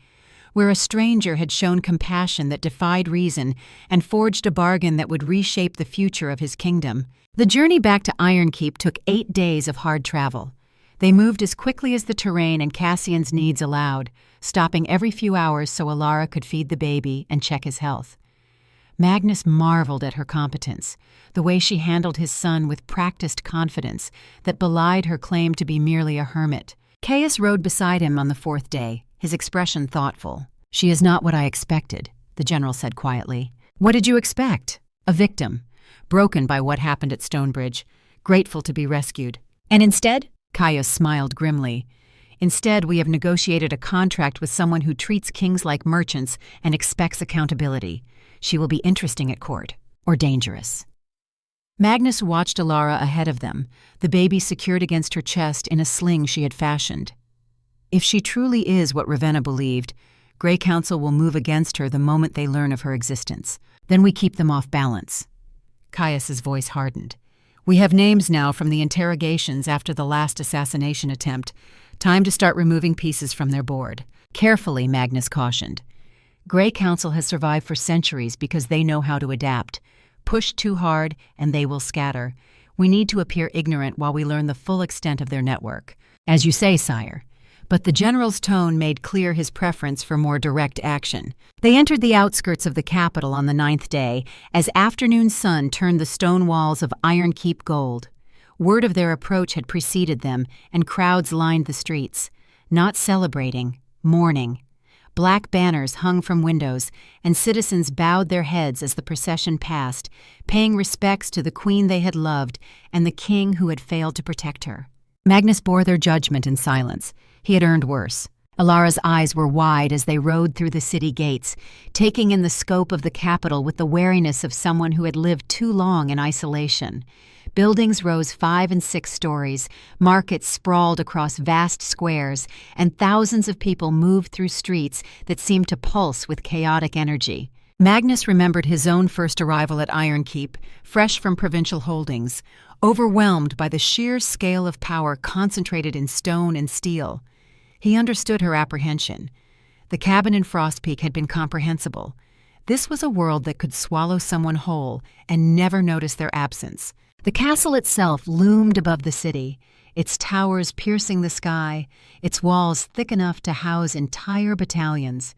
where a stranger had shown compassion that defied reason and forged a bargain that would reshape the future of his kingdom. The journey back to Ironkeep took 8 days of hard travel. They moved as quickly as the terrain and Cassian's needs allowed, stopping every few hours so Elara could feed the baby and check his health. Magnus marveled at her competence, the way she handled his son with practiced confidence that belied her claim to be merely a hermit. Caius rode beside him on the 4th day, his expression thoughtful. "She is not what I expected," the general said quietly. "What did you expect?" "A victim, broken by what happened at Stonebridge, grateful to be rescued." "And instead?" Caius smiled grimly. "Instead, we have negotiated a contract with someone who treats kings like merchants and expects accountability. She will be interesting at court, or dangerous." Magnus watched Elara ahead of them, the baby secured against her chest in a sling she had fashioned. If she truly is what Ravenna believed, Grey Council will move against her the moment they learn of her existence. Then we keep them off balance. Caius's voice hardened. "We have names now from the interrogations after the last assassination attempt. Time to start removing pieces from their board." "Carefully," Magnus cautioned. "Grey Council has survived for centuries because they know how to adapt. Push too hard, and they will scatter. We need to appear ignorant while we learn the full extent of their network." "As you say, sire." But the general's tone made clear his preference for more direct action. They entered the outskirts of the capital on the 9th day, as afternoon sun turned the stone walls of Ironkeep gold. Word of their approach had preceded them, and crowds lined the streets. Not celebrating, mourning. Black banners hung from windows, and citizens bowed their heads as the procession passed, paying respects to the queen they had loved and the king who had failed to protect her. Magnus bore their judgment in silence. He had earned worse. Elara's eyes were wide as they rode through the city gates, taking in the scope of the capital with the wariness of someone who had lived too long in isolation. Buildings rose 5 and 6 stories, markets sprawled across vast squares, and thousands of people moved through streets that seemed to pulse with chaotic energy. Magnus remembered his own first arrival at Ironkeep, fresh from provincial holdings, overwhelmed by the sheer scale of power concentrated in stone and steel. He understood her apprehension. The cabin in Frostpeak had been comprehensible. This was a world that could swallow someone whole and never notice their absence. The castle itself loomed above the city, its towers piercing the sky, its walls thick enough to house entire battalions.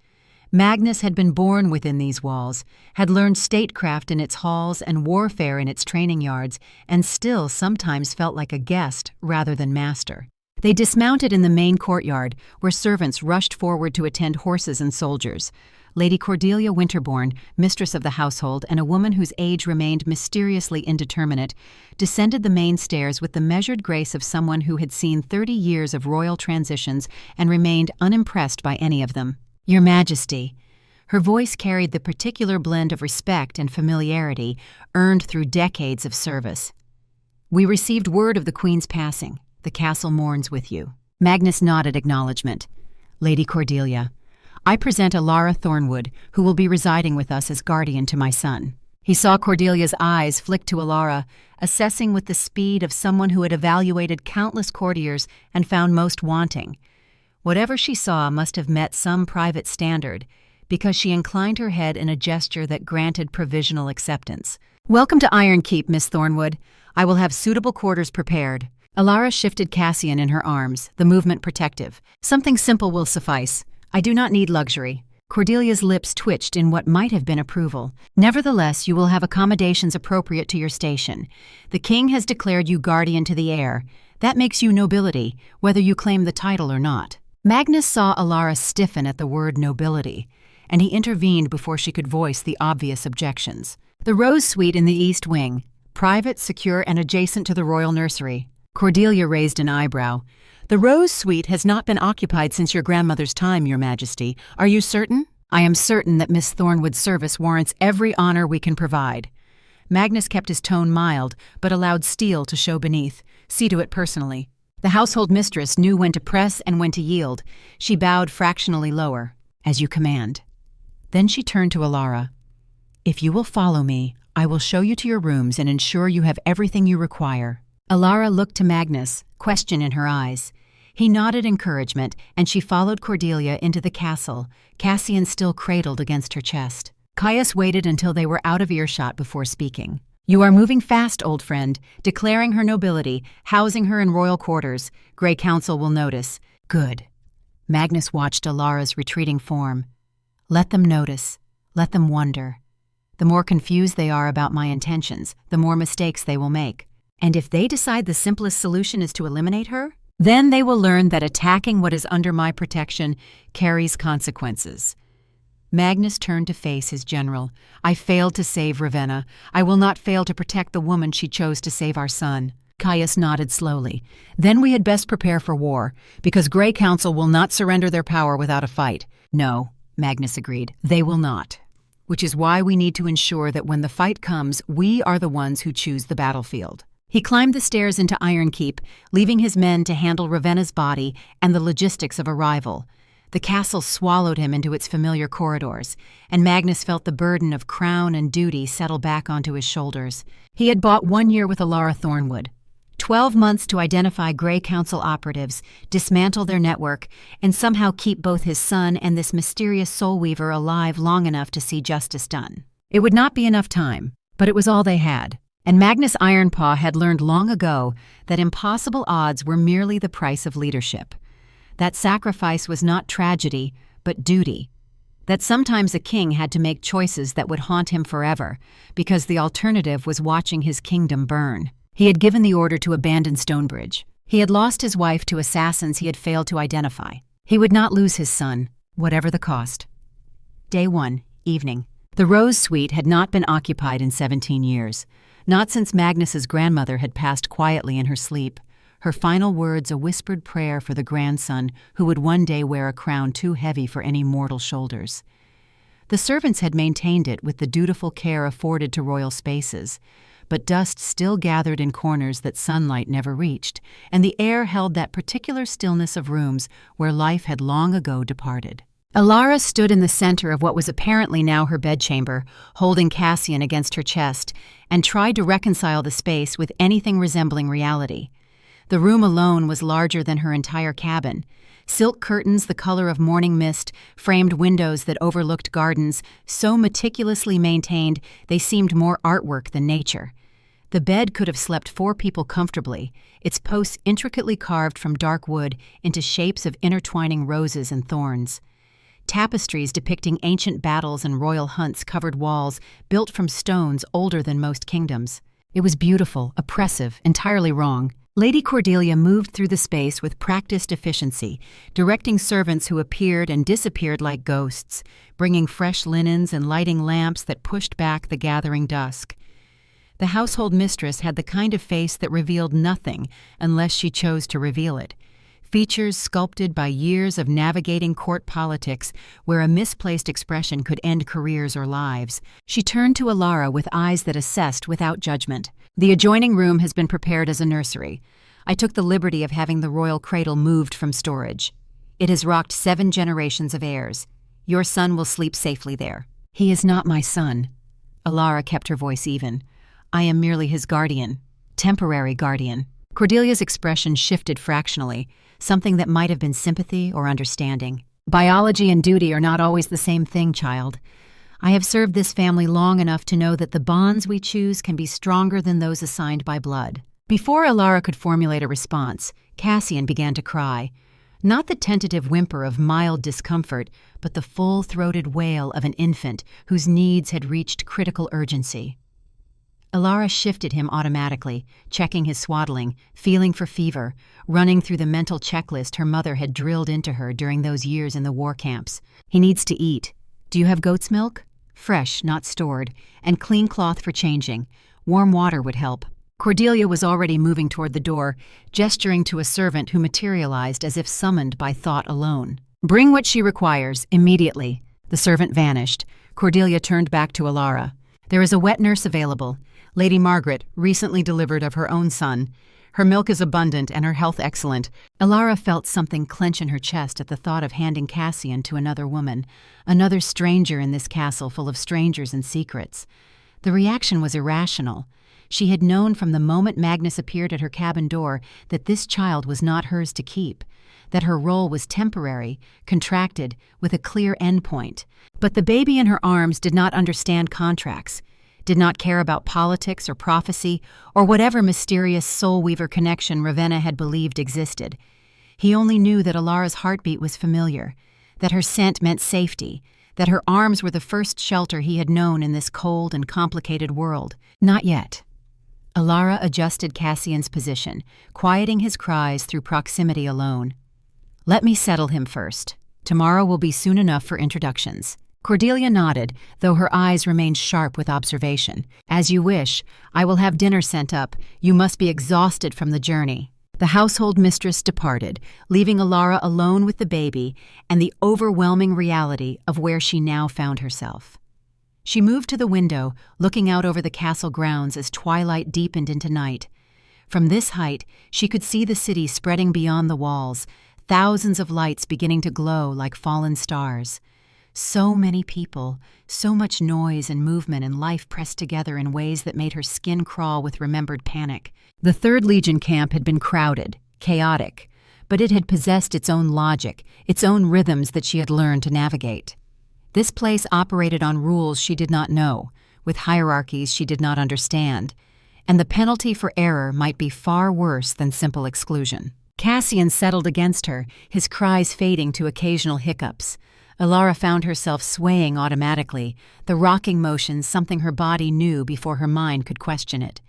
Magnus had been born within these walls, had learned statecraft in its halls and warfare in its training yards, and still sometimes felt like a guest rather than master. They dismounted in the main courtyard, where servants rushed forward to attend horses and soldiers. Lady Cordelia Winterbourne, mistress of the household and a woman whose age remained mysteriously indeterminate, descended the main stairs with the measured grace of someone who had seen 30 years of royal transitions and remained unimpressed by any of them. "Your Majesty." Her voice carried the particular blend of respect and familiarity earned through decades of service. "We received word of the Queen's passing. The castle mourns with you." Magnus nodded acknowledgement. "Lady Cordelia, I present Elara Thornwood, who will be residing with us as guardian to my son." He saw Cordelia's eyes flick to Elara, assessing with the speed of someone who had evaluated countless courtiers and found most wanting. Whatever she saw must have met some private standard, because she inclined her head in a gesture that granted provisional acceptance. "Welcome to Ironkeep, Miss Thornwood. I will have suitable quarters prepared." Elara shifted Cassian in her arms, the movement protective. "Something simple will suffice. I do not need luxury." Cordelia's lips twitched in what might have been approval. "Nevertheless, you will have accommodations appropriate to your station. The king has declared you guardian to the heir. That makes you nobility, whether you claim the title or not." Magnus saw Elara stiffen at the word nobility, and he intervened before she could voice the obvious objections. "The Rose Suite in the East Wing, private, secure, and adjacent to the royal nursery." Cordelia raised an eyebrow. "The Rose Suite has not been occupied since your grandmother's time, Your Majesty. Are you certain?" "I am certain that Miss Thornwood's service warrants every honor we can provide." Magnus kept his tone mild, but allowed steel to show beneath. "See to it personally." The household mistress knew when to press and when to yield. She bowed fractionally lower. "As you command." Then she turned to Elara. "If you will follow me, I will show you to your rooms and ensure you have everything you require." Elara looked to Magnus, question in her eyes. He nodded encouragement, and she followed Cordelia into the castle, Cassian still cradled against her chest. Caius waited until they were out of earshot before speaking. "You are moving fast, old friend, declaring her nobility, housing her in royal quarters. Grey Council will notice." "Good." Magnus watched Elara's retreating form. "Let them notice. Let them wonder. The more confused they are about my intentions, the more mistakes they will make. And if they decide the simplest solution is to eliminate her, then they will learn that attacking what is under my protection carries consequences." Magnus turned to face his general. "I failed to save Ravenna. I will not fail to protect the woman she chose to save our son." Caius nodded slowly. "Then we had best prepare for war, because Grey Council will not surrender their power without a fight." "No," Magnus agreed, "they will not. Which is why we need to ensure that when the fight comes, we are the ones who choose the battlefield." He climbed the stairs into Ironkeep, leaving his men to handle Ravenna's body and the logistics of arrival. The castle swallowed him into its familiar corridors, and Magnus felt the burden of crown and duty settle back onto his shoulders. He had bought 1 year with Elara Thornwood, 12 months to identify Grey Council operatives, dismantle their network, and somehow keep both his son and this mysterious soul weaver alive long enough to see justice done. It would not be enough time, but it was all they had. And Magnus Ironpaw had learned long ago that impossible odds were merely the price of leadership. That sacrifice was not tragedy, but duty. That sometimes a king had to make choices that would haunt him forever, because the alternative was watching his kingdom burn. He had given the order to abandon Stonebridge. He had lost his wife to assassins he had failed to identify. He would not lose his son, whatever the cost. Day 1, evening. The Rose Suite had not been occupied in 17 years. Not since Magnus's grandmother had passed quietly in her sleep, her final words a whispered prayer for the grandson who would one day wear a crown too heavy for any mortal shoulders. The servants had maintained it with the dutiful care afforded to royal spaces, but dust still gathered in corners that sunlight never reached, and the air held that particular stillness of rooms where life had long ago departed. Elara stood in the center of what was apparently now her bedchamber, holding Cassian against her chest, and tried to reconcile the space with anything resembling reality. The room alone was larger than her entire cabin. Silk curtains the color of morning mist framed windows that overlooked gardens, so meticulously maintained they seemed more artwork than nature. The bed could have slept 4 people comfortably, its posts intricately carved from dark wood into shapes of intertwining roses and thorns. Tapestries depicting ancient battles and royal hunts covered walls built from stones older than most kingdoms. It was beautiful, oppressive, entirely wrong. Lady Cordelia moved through the space with practiced efficiency, directing servants who appeared and disappeared like ghosts, bringing fresh linens and lighting lamps that pushed back the gathering dusk. The household mistress had the kind of face that revealed nothing unless she chose to reveal it. Features sculpted by years of navigating court politics where a misplaced expression could end careers or lives. She turned to Elara with eyes that assessed without judgment. The adjoining room has been prepared as a nursery. I took the liberty of having the royal cradle moved from storage. It has rocked 7 generations of heirs. Your son will sleep safely there. He is not my son. Elara kept her voice even. I am merely his guardian. Temporary guardian. Cordelia's expression shifted fractionally, something that might have been sympathy or understanding. Biology and duty are not always the same thing, child. I have served this family long enough to know that the bonds we choose can be stronger than those assigned by blood. Before Elara could formulate a response, Cassian began to cry. Not the tentative whimper of mild discomfort, but the full-throated wail of an infant whose needs had reached critical urgency. Elara shifted him automatically, checking his swaddling, feeling for fever, running through the mental checklist her mother had drilled into her during those years in the war camps. He needs to eat. Do you have goat's milk? Fresh, not stored, and clean cloth for changing. Warm water would help. Cordelia was already moving toward the door, gesturing to a servant who materialized as if summoned by thought alone. Bring what she requires, immediately. The servant vanished. Cordelia turned back to Elara. There is a wet nurse available. Lady Margaret, recently delivered of her own son. Her milk is abundant and her health excellent. Elara felt something clench in her chest at the thought of handing Cassian to another woman, another stranger in this castle full of strangers and secrets. The reaction was irrational. She had known from the moment Magnus appeared at her cabin door that this child was not hers to keep, that her role was temporary, contracted, with a clear endpoint. But the baby in her arms did not understand contracts, did not care about politics or prophecy or whatever mysterious soul-weaver connection Ravenna had believed existed. He only knew that Elara's heartbeat was familiar, that her scent meant safety, that her arms were the first shelter he had known in this cold and complicated world. Not yet. Elara adjusted Cassian's position, quieting his cries through proximity alone. Let me settle him first. Tomorrow will be soon enough for introductions. Cordelia nodded, though her eyes remained sharp with observation. As you wish. I will have dinner sent up. You must be exhausted from the journey. The household mistress departed, leaving Elara alone with the baby and the overwhelming reality of where she now found herself. She moved to the window, looking out over the castle grounds as twilight deepened into night. From this height, she could see the city spreading beyond the walls, thousands of lights beginning to glow like fallen stars. So many people, so much noise and movement and life pressed together in ways that made her skin crawl with remembered panic. The 3rd Legion camp had been crowded, chaotic, but it had possessed its own logic, its own rhythms that she had learned to navigate. This place operated on rules she did not know, with hierarchies she did not understand, and the penalty for error might be far worse than simple exclusion. Cassian settled against her, his cries fading to occasional hiccups. Elara found herself swaying automatically, the rocking motion something her body knew before her mind could question it.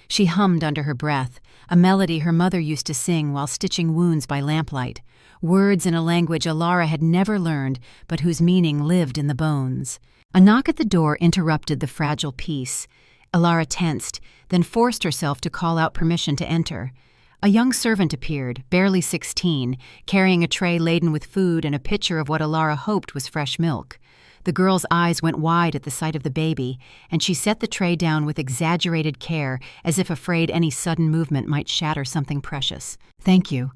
She hummed under her breath, a melody her mother used to sing while stitching wounds by lamplight, words in a language Elara had never learned but whose meaning lived in the bones. A knock at the door interrupted the fragile peace. Elara tensed, then forced herself to call out permission to enter. A young servant appeared, barely 16, carrying a tray laden with food and a pitcher of what Elara hoped was fresh milk. The girl's eyes went wide at the sight of the baby, and she set the tray down with exaggerated care, as if afraid any sudden movement might shatter something precious. Thank you.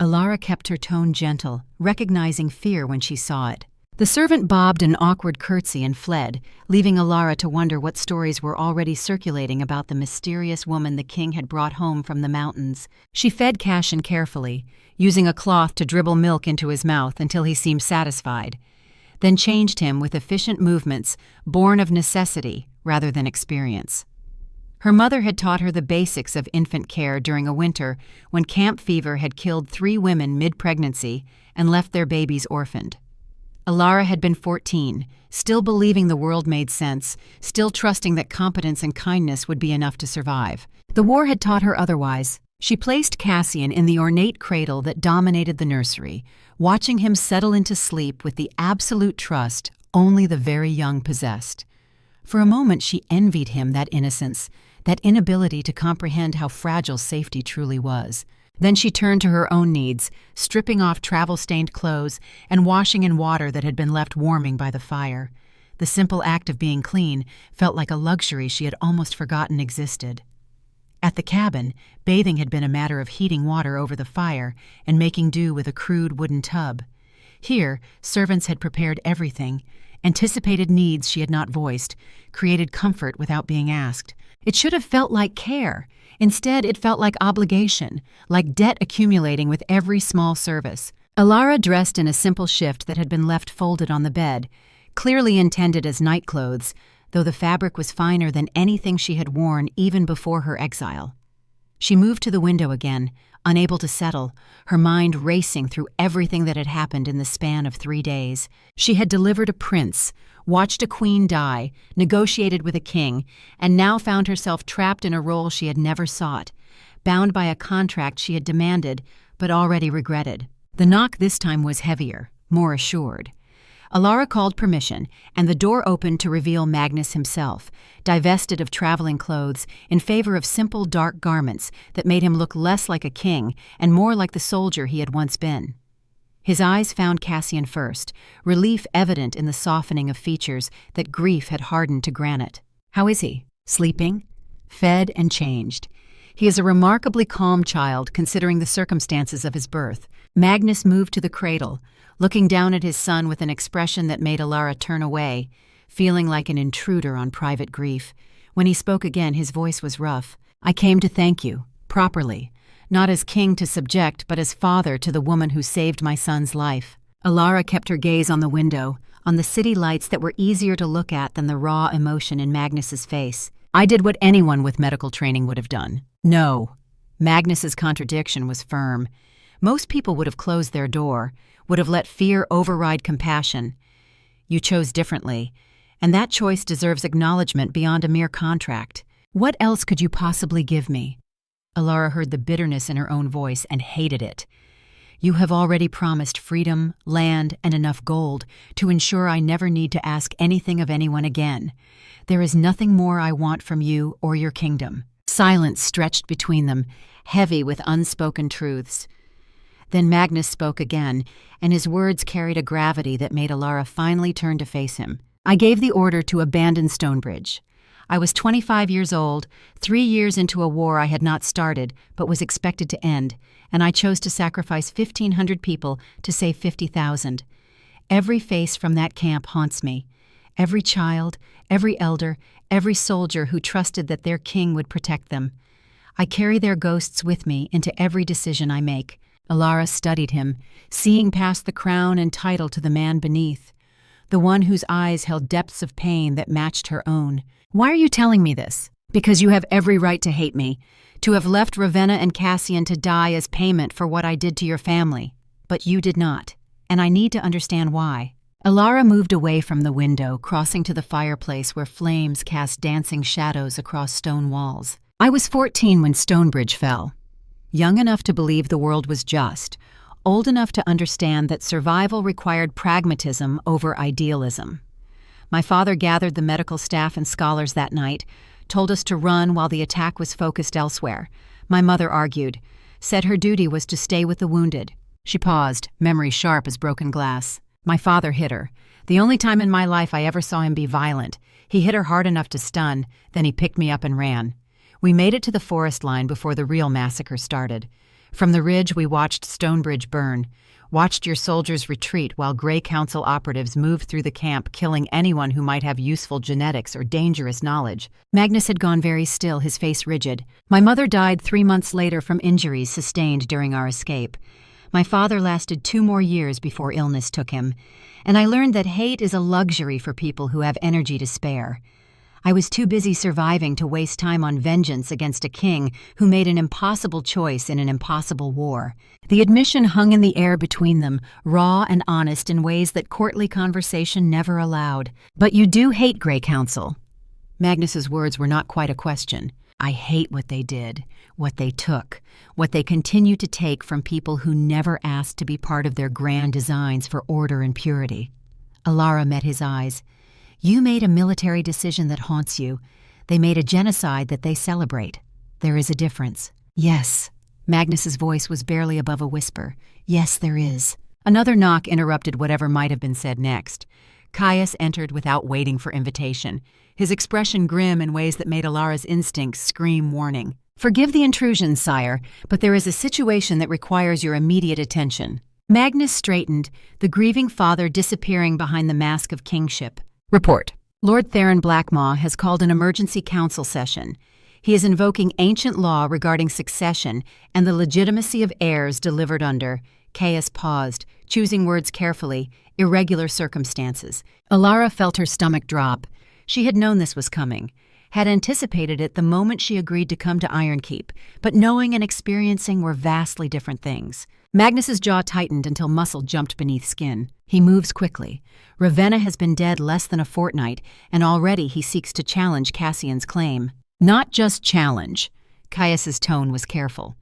Elara kept her tone gentle, recognizing fear when she saw it. The servant bobbed an awkward curtsy and fled, leaving Elara to wonder what stories were already circulating about the mysterious woman the king had brought home from the mountains. She fed Cassian carefully, using a cloth to dribble milk into his mouth until he seemed satisfied, then changed him with efficient movements born of necessity rather than experience. Her mother had taught her the basics of infant care during a winter when camp fever had killed 3 women mid-pregnancy and left their babies orphaned. Elara had been 14, still believing the world made sense, still trusting that competence and kindness would be enough to survive. The war had taught her otherwise. She placed Cassian in the ornate cradle that dominated the nursery, watching him settle into sleep with the absolute trust only the very young possessed. For a moment she envied him that innocence, that inability to comprehend how fragile safety truly was. Then she turned to her own needs, stripping off travel-stained clothes and washing in water that had been left warming by the fire. The simple act of being clean felt like a luxury she had almost forgotten existed. At the cabin, bathing had been a matter of heating water over the fire and making do with a crude wooden tub. Here, servants had prepared everything, anticipated needs she had not voiced, created comfort without being asked. It should have felt like care. Instead, it felt like obligation, like debt accumulating with every small service. Elara dressed in a simple shift that had been left folded on the bed, clearly intended as night clothes, though the fabric was finer than anything she had worn even before her exile. She moved to the window again, unable to settle, her mind racing through everything that had happened in the span of 3 days. She had delivered a prince, watched a queen die, negotiated with a king, and now found herself trapped in a role she had never sought, bound by a contract she had demanded but already regretted. The knock this time was heavier, more assured. Elara called permission, and the door opened to reveal Magnus himself, divested of traveling clothes in favor of simple dark garments that made him look less like a king and more like the soldier he had once been. His eyes found Cassian first, relief evident in the softening of features that grief had hardened to granite. "How is he? Sleeping?" "Fed and changed. He is a remarkably calm child considering the circumstances of his birth." Magnus moved to the cradle, looking down at his son with an expression that made Elara turn away, feeling like an intruder on private grief. When he spoke again, his voice was rough. "I came to thank you, properly. Not as king to subject, but as father to the woman who saved my son's life." Elara kept her gaze on the window, on the city lights that were easier to look at than the raw emotion in Magnus's face. "I did what anyone with medical training would have done." "No." Magnus's contradiction was firm. Most people would have closed their door, would have let fear override compassion. You chose differently, and that choice deserves acknowledgement beyond a mere contract. "What else could you possibly give me?" Elara heard the bitterness in her own voice and hated it. "You have already promised freedom, land, and enough gold to ensure I never need to ask anything of anyone again. There is nothing more I want from you or your kingdom." Silence stretched between them, heavy with unspoken truths. Then Magnus spoke again, and his words carried a gravity that made Elara finally turn to face him. "I gave the order to abandon Stonebridge. I was 25 years old, 3 years into a war I had not started but was expected to end, and I chose to sacrifice 1,500 people to save 50,000. Every face from that camp haunts me. Every child, every elder, every soldier who trusted that their king would protect them. I carry their ghosts with me into every decision I make." Elara studied him, seeing past the crown and title to the man beneath, the one whose eyes held depths of pain that matched her own. "Why are you telling me this?" "Because you have every right to hate me, to have left Ravenna and Cassian to die as payment for what I did to your family. But you did not, and I need to understand why." Elara moved away from the window, crossing to the fireplace where flames cast dancing shadows across stone walls. "I was 14 when Stonebridge fell. Young enough to believe the world was just, old enough to understand that survival required pragmatism over idealism. My father gathered the medical staff and scholars that night, told us to run while the attack was focused elsewhere. My mother argued, said her duty was to stay with the wounded." She paused, memory sharp as broken glass. "My father hit her. The only time in my life I ever saw him be violent. He hit her hard enough to stun, then he picked me up and ran. We made it to the forest line before the real massacre started. From the ridge we watched Stonebridge burn, watched your soldiers retreat while Grey Council operatives moved through the camp killing anyone who might have useful genetics or dangerous knowledge." Magnus had gone very still, his face rigid. "My mother died 3 months later from injuries sustained during our escape. My father lasted 2 more years before illness took him, and I learned that hate is a luxury for people who have energy to spare. I was too busy surviving to waste time on vengeance against a king who made an impossible choice in an impossible war. The admission hung in the air between them, raw and honest in ways that courtly conversation never allowed. "But you do hate Grey Council." Magnus's words were not quite a question. "I hate what they did, what they took, what they continue to take from people who never asked to be part of their grand designs for order and purity." Elara met his eyes. "You made a military decision that haunts you. They made a genocide that they celebrate. There is a difference." "Yes." Magnus's voice was barely above a whisper. "Yes, there is." Another knock interrupted whatever might have been said next. Caius entered without waiting for invitation, his expression grim in ways that made Elara's instincts scream warning. "Forgive the intrusion, sire, but there is a situation that requires your immediate attention." Magnus straightened, the grieving father disappearing behind the mask of kingship. "Report." "Lord Theron Blackmaw has called an emergency council session. He is invoking ancient law regarding succession and the legitimacy of heirs delivered under—" Caius paused, choosing words carefully— "irregular circumstances." Elara felt her stomach drop. She had known this was coming, had anticipated it the moment she agreed to come to Ironkeep, but knowing and experiencing were vastly different things. Magnus's jaw tightened until muscle jumped beneath skin. He moves quickly. Ravenna has been dead less than a fortnight, and already he seeks to challenge Cassian's claim. Not just challenge. Caius's tone was careful.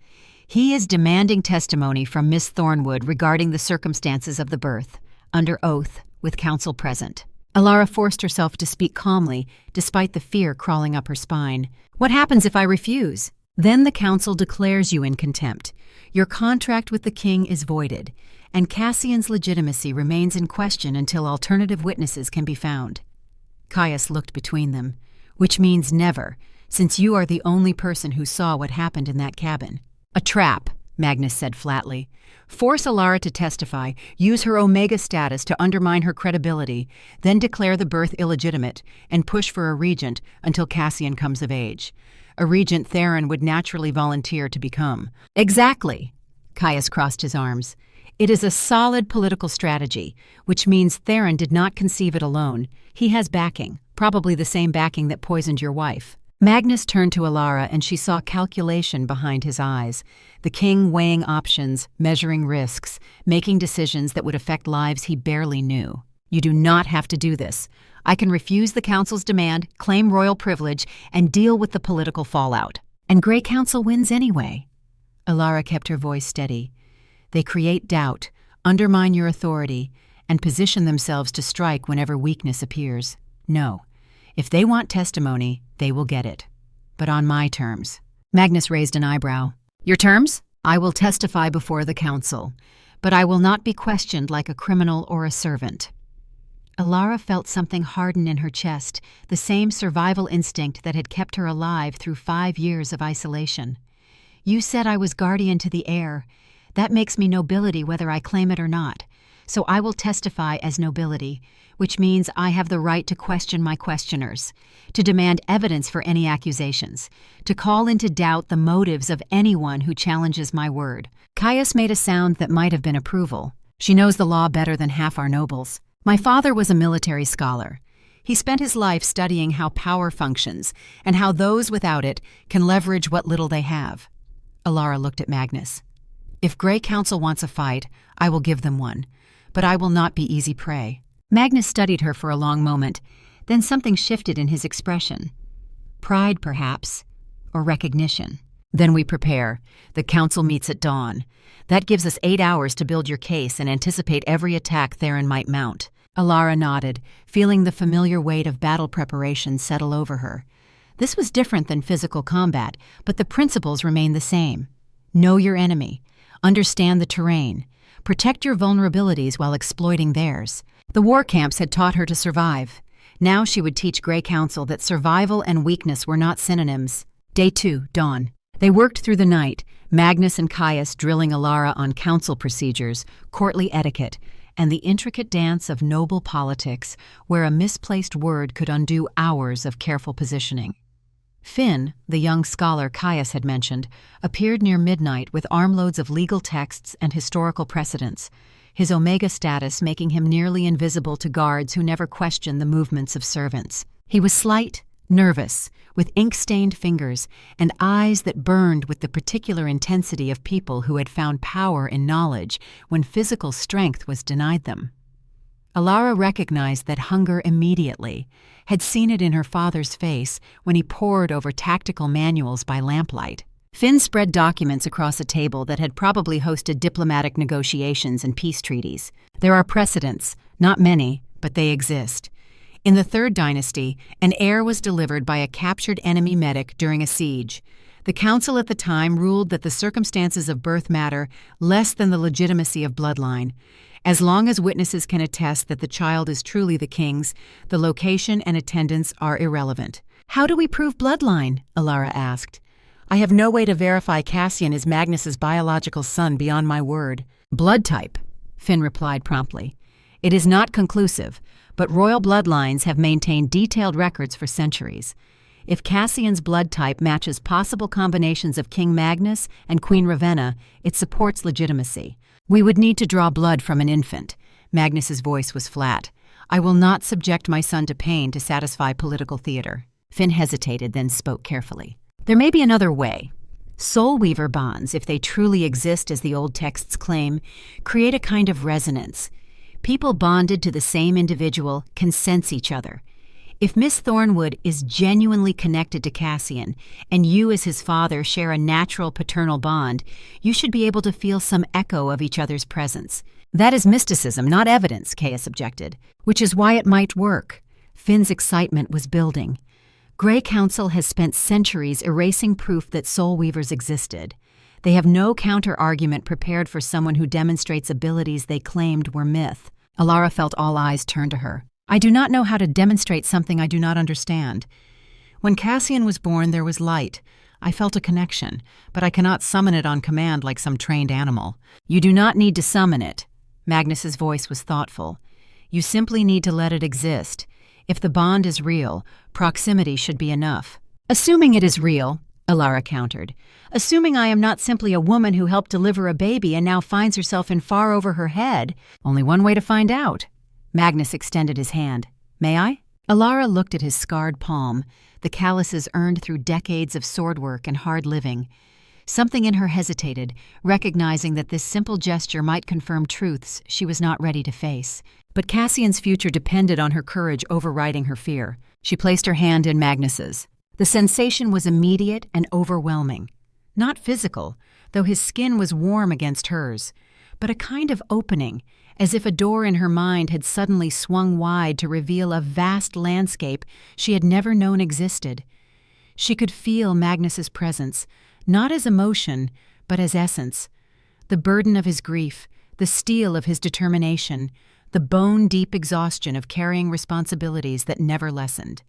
He is demanding testimony from Miss Thornwood regarding the circumstances of the birth, under oath, with counsel present. Elara forced herself to speak calmly, despite the fear crawling up her spine. "What happens if I refuse?" "Then the council declares you in contempt. Your contract with the king is voided, and Cassian's legitimacy remains in question until alternative witnesses can be found." Caius looked between them. "Which means never, since you are the only person who saw what happened in that cabin." "A trap," Magnus said flatly. "Force Elara to testify, use her Omega status to undermine her credibility, then declare the birth illegitimate, and push for a regent until Cassian comes of age. A regent Theron would naturally volunteer to become." "Exactly." Caius crossed his arms. "It is a solid political strategy, which means Theron did not conceive it alone. He has backing, probably the same backing that poisoned your wife." Magnus turned to Elara, and she saw calculation behind his eyes. The king weighing options, measuring risks, making decisions that would affect lives he barely knew. "You do not have to do this. I can refuse the council's demand, claim royal privilege, and deal with the political fallout." "And Grey Council wins anyway." Elara kept her voice steady. "They create doubt, undermine your authority, and position themselves to strike whenever weakness appears. No. If they want testimony, they will get it. But on my terms." Magnus raised an eyebrow. "Your terms?" "I will testify before the council, but I will not be questioned like a criminal or a servant." Elara felt something harden in her chest, the same survival instinct that had kept her alive through 5 years of isolation. "You said I was guardian to the heir. That makes me nobility whether I claim it or not. So I will testify as nobility, which means I have the right to question my questioners, to demand evidence for any accusations, to call into doubt the motives of anyone who challenges my word." Caius made a sound that might have been approval. "She knows the law better than half our nobles. My father was a military scholar. He spent his life studying how power functions and how those without it can leverage what little they have." Elara looked at Magnus. "If Grey Council wants a fight, I will give them one, but I will not be easy prey." Magnus studied her for a long moment, then something shifted in his expression. Pride, perhaps, or recognition. "Then we prepare. The council meets at dawn. That gives us 8 hours to build your case and anticipate every attack Theron might mount." Elara nodded, feeling the familiar weight of battle preparation settle over her. This was different than physical combat, but the principles remained the same. Know your enemy. Understand the terrain. Protect your vulnerabilities while exploiting theirs. The war camps had taught her to survive. Now she would teach Grey Council that survival and weakness were not synonyms. Day 2, dawn. They worked through the night, Magnus and Caius drilling Elara on council procedures, courtly etiquette, and the intricate dance of noble politics where a misplaced word could undo hours of careful positioning. Finn, the young scholar Caius had mentioned, appeared near midnight with armloads of legal texts and historical precedents, his Omega status making him nearly invisible to guards who never questioned the movements of servants. He was slight, nervous, with ink-stained fingers and eyes that burned with the particular intensity of people who had found power in knowledge when physical strength was denied them. Elara recognized that hunger immediately, had seen it in her father's face when he pored over tactical manuals by lamplight. Finn spread documents across a table that had probably hosted diplomatic negotiations and peace treaties. There are precedents, not many, but they exist. In the Third Dynasty, an heir was delivered by a captured enemy medic during a siege. The council at the time ruled that the circumstances of birth matter less than the legitimacy of bloodline. As long as witnesses can attest that the child is truly the king's, the location and attendance are irrelevant. "How do we prove bloodline?" Elara asked. "I have no way to verify Cassian is Magnus's biological son beyond my word." "Blood type," Finn replied promptly. "It is not conclusive, but royal bloodlines have maintained detailed records for centuries. If Cassian's blood type matches possible combinations of King Magnus and Queen Ravenna, it supports legitimacy. We would need to draw blood from an infant." Magnus's voice was flat. "I will not subject my son to pain to satisfy political theater." Finn hesitated, then spoke carefully. "There may be another way. Soul Weaver bonds, if they truly exist as the old texts claim, create a kind of resonance. People bonded to the same individual can sense each other. If Miss Thornwood is genuinely connected to Cassian, and you as his father share a natural paternal bond, you should be able to feel some echo of each other's presence." "That is mysticism, not evidence," Caius objected. "Which is why it might work." Finn's excitement was building. Grey Council has spent centuries erasing proof that Soul Weavers existed. They have no counter-argument prepared for someone who demonstrates abilities they claimed were myth. Elara felt all eyes turn to her. "I do not know how to demonstrate something I do not understand. When Cassian was born, there was light. I felt a connection, but I cannot summon it on command like some trained animal." "You do not need to summon it." Magnus's voice was thoughtful. "You simply need to let it exist. If the bond is real, proximity should be enough." "Assuming it is real," Elara countered. "Assuming I am not simply a woman who helped deliver a baby and now finds herself in far over her head, only one way to find out." Magnus extended his hand. "May I?" Elara looked at his scarred palm, the calluses earned through decades of sword work and hard living. Something in her hesitated, recognizing that this simple gesture might confirm truths she was not ready to face. But Cassian's future depended on her courage overriding her fear. She placed her hand in Magnus's. The sensation was immediate and overwhelming. Not physical, though his skin was warm against hers, but a kind of opening, as if a door in her mind had suddenly swung wide to reveal a vast landscape she had never known existed. She could feel Magnus's presence, not as emotion, but as essence. The burden of his grief, the steel of his determination, the bone-deep exhaustion of carrying responsibilities that never lessened.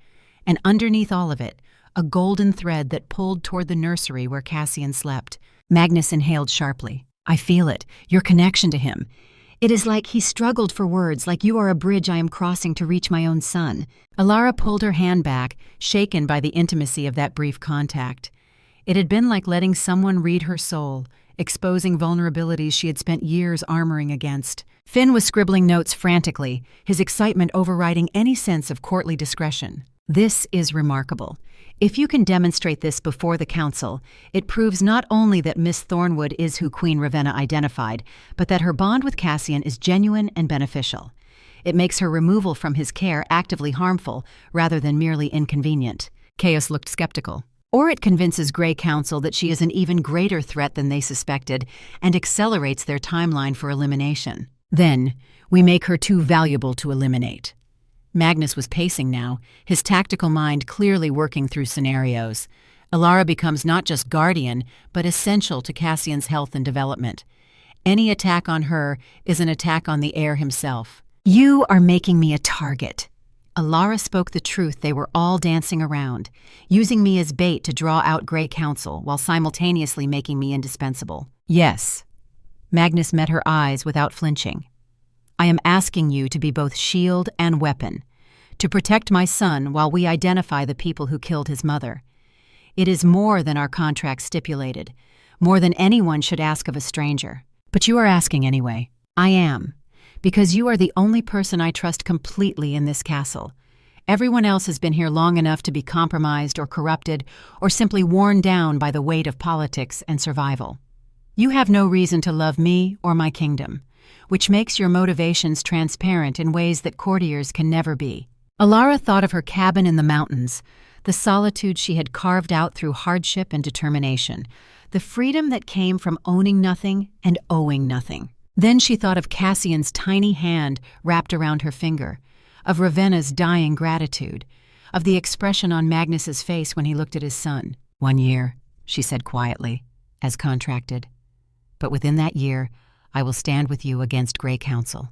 And underneath all of it, a golden thread that pulled toward the nursery where Cassian slept. Magnus inhaled sharply. "I feel it, your connection to him. It is like he struggled for words, like you are a bridge I am crossing to reach my own son." Elara pulled her hand back, shaken by the intimacy of that brief contact. It had been like letting someone read her soul, exposing vulnerabilities she had spent years armoring against. Finn was scribbling notes frantically, his excitement overriding any sense of courtly discretion. "This is remarkable. If you can demonstrate this before the council, it proves not only that Miss Thornwood is who Queen Ravenna identified, but that her bond with Cassian is genuine and beneficial. It makes her removal from his care actively harmful, rather than merely inconvenient." Caius looked skeptical. "Or it convinces Grey Council that she is an even greater threat than they suspected, and accelerates their timeline for elimination. Then, we make her too valuable to eliminate." Magnus was pacing now, his tactical mind clearly working through scenarios. Elara becomes not just guardian, but essential to Cassian's health and development. Any attack on her is an attack on the heir himself. "You are making me a target." Elara spoke the truth they were all dancing around, using me as bait to draw out Grey Council while simultaneously making me indispensable. "Yes." Magnus met her eyes without flinching. "I am asking you to be both shield and weapon, to protect my son while we identify the people who killed his mother. It is more than our contract stipulated, more than anyone should ask of a stranger. But you are asking anyway." "I am, because you are the only person I trust completely in this castle. Everyone else has been here long enough to be compromised or corrupted or simply worn down by the weight of politics and survival. You have no reason to love me or my kingdom, which makes your motivations transparent in ways that courtiers can never be." Elara thought of her cabin in the mountains, the solitude she had carved out through hardship and determination, the freedom that came from owning nothing and owing nothing. Then she thought of Cassian's tiny hand wrapped around her finger, of Ravenna's dying gratitude, of the expression on Magnus's face when he looked at his son. "1 year," she said quietly, as contracted. "But within that year, I will stand with you against Grey Council.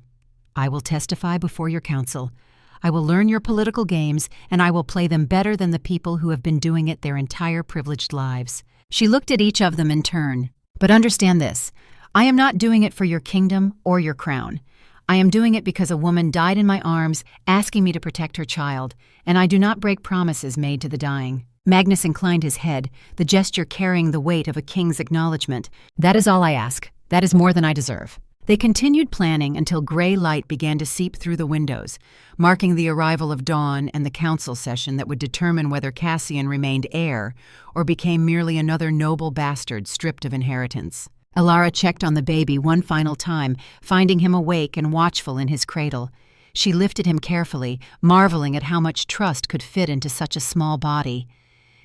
I will testify before your council. I will learn your political games, and I will play them better than the people who have been doing it their entire privileged lives." She looked at each of them in turn. "But understand this. I am not doing it for your kingdom or your crown. I am doing it because a woman died in my arms, asking me to protect her child, and I do not break promises made to the dying." Magnus inclined his head, the gesture carrying the weight of a king's acknowledgement. "That is all I ask. That is more than I deserve." They continued planning until gray light began to seep through the windows, marking the arrival of dawn and the council session that would determine whether Cassian remained heir or became merely another noble bastard stripped of inheritance. Elara checked on the baby one final time, finding him awake and watchful in his cradle. She lifted him carefully, marveling at how much trust could fit into such a small body.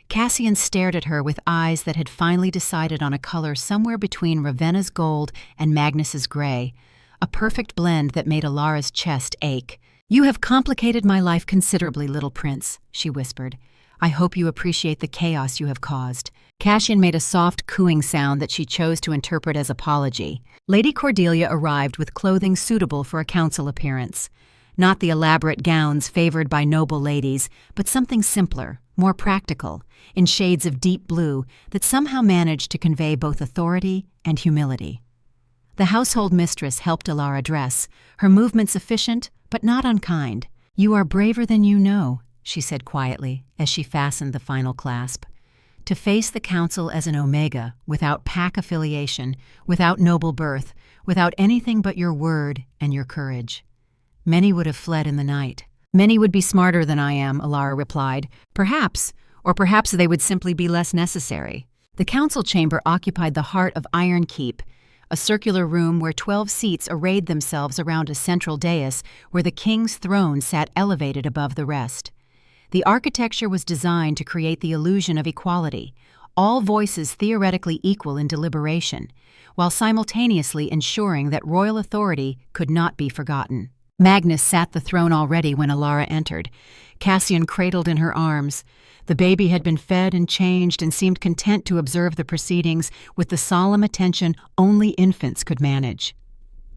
Cassian stared at her with eyes that had finally decided on a color somewhere between Ravenna's gold and Magnus's gray, a perfect blend that made Elara's chest ache. "You have complicated my life considerably, little prince," she whispered. "I hope you appreciate the chaos you have caused." Cassian made a soft cooing sound that she chose to interpret as apology. Lady Cordelia arrived with clothing suitable for a council appearance. Not the elaborate gowns favored by noble ladies, but something simpler, more practical, in shades of deep blue that somehow managed to convey both authority and humility. The household mistress helped Elara dress, her movements efficient but not unkind. "You are braver than you know," she said quietly as she fastened the final clasp. To face the council as an Omega, without pack affiliation, without noble birth, without anything but your word and your courage. Many would have fled in the night. "Many would be smarter than I am," Elara replied. "Perhaps, or perhaps they would simply be less necessary." The council chamber occupied the heart of Iron Keep, a circular room where 12 seats arrayed themselves around a central dais where the king's throne sat elevated above the rest. The architecture was designed to create the illusion of equality, all voices theoretically equal in deliberation, while simultaneously ensuring that royal authority could not be forgotten. Magnus sat the throne already when Elara entered, Cassian cradled in her arms. The baby had been fed and changed and seemed content to observe the proceedings with the solemn attention only infants could manage.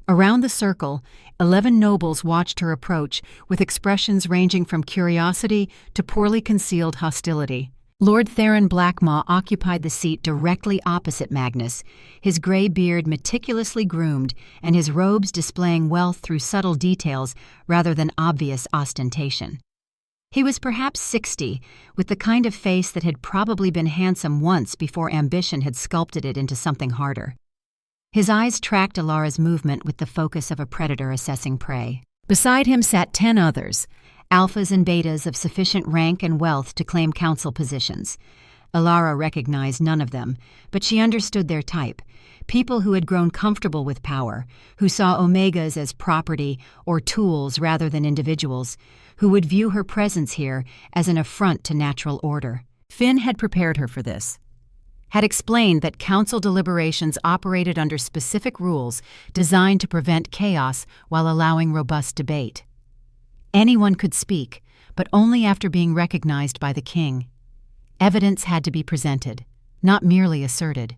Around the circle, 11 nobles watched her approach, with expressions ranging from curiosity to poorly concealed hostility. Lord Theron Blackmaw occupied the seat directly opposite Magnus, his gray beard meticulously groomed and his robes displaying wealth through subtle details rather than obvious ostentation. He was perhaps 60, with the kind of face that had probably been handsome once before ambition had sculpted it into something harder. His eyes tracked Elara's movement with the focus of a predator assessing prey. Beside him sat 10 others, alphas and betas of sufficient rank and wealth to claim council positions. Elara recognized none of them, but she understood their type, people who had grown comfortable with power, who saw Omegas as property or tools rather than individuals, who would view her presence here as an affront to natural order. Finn had prepared her for this, had explained that council deliberations operated under specific rules designed to prevent chaos while allowing robust debate. Anyone could speak, but only after being recognized by the king. Evidence had to be presented, not merely asserted.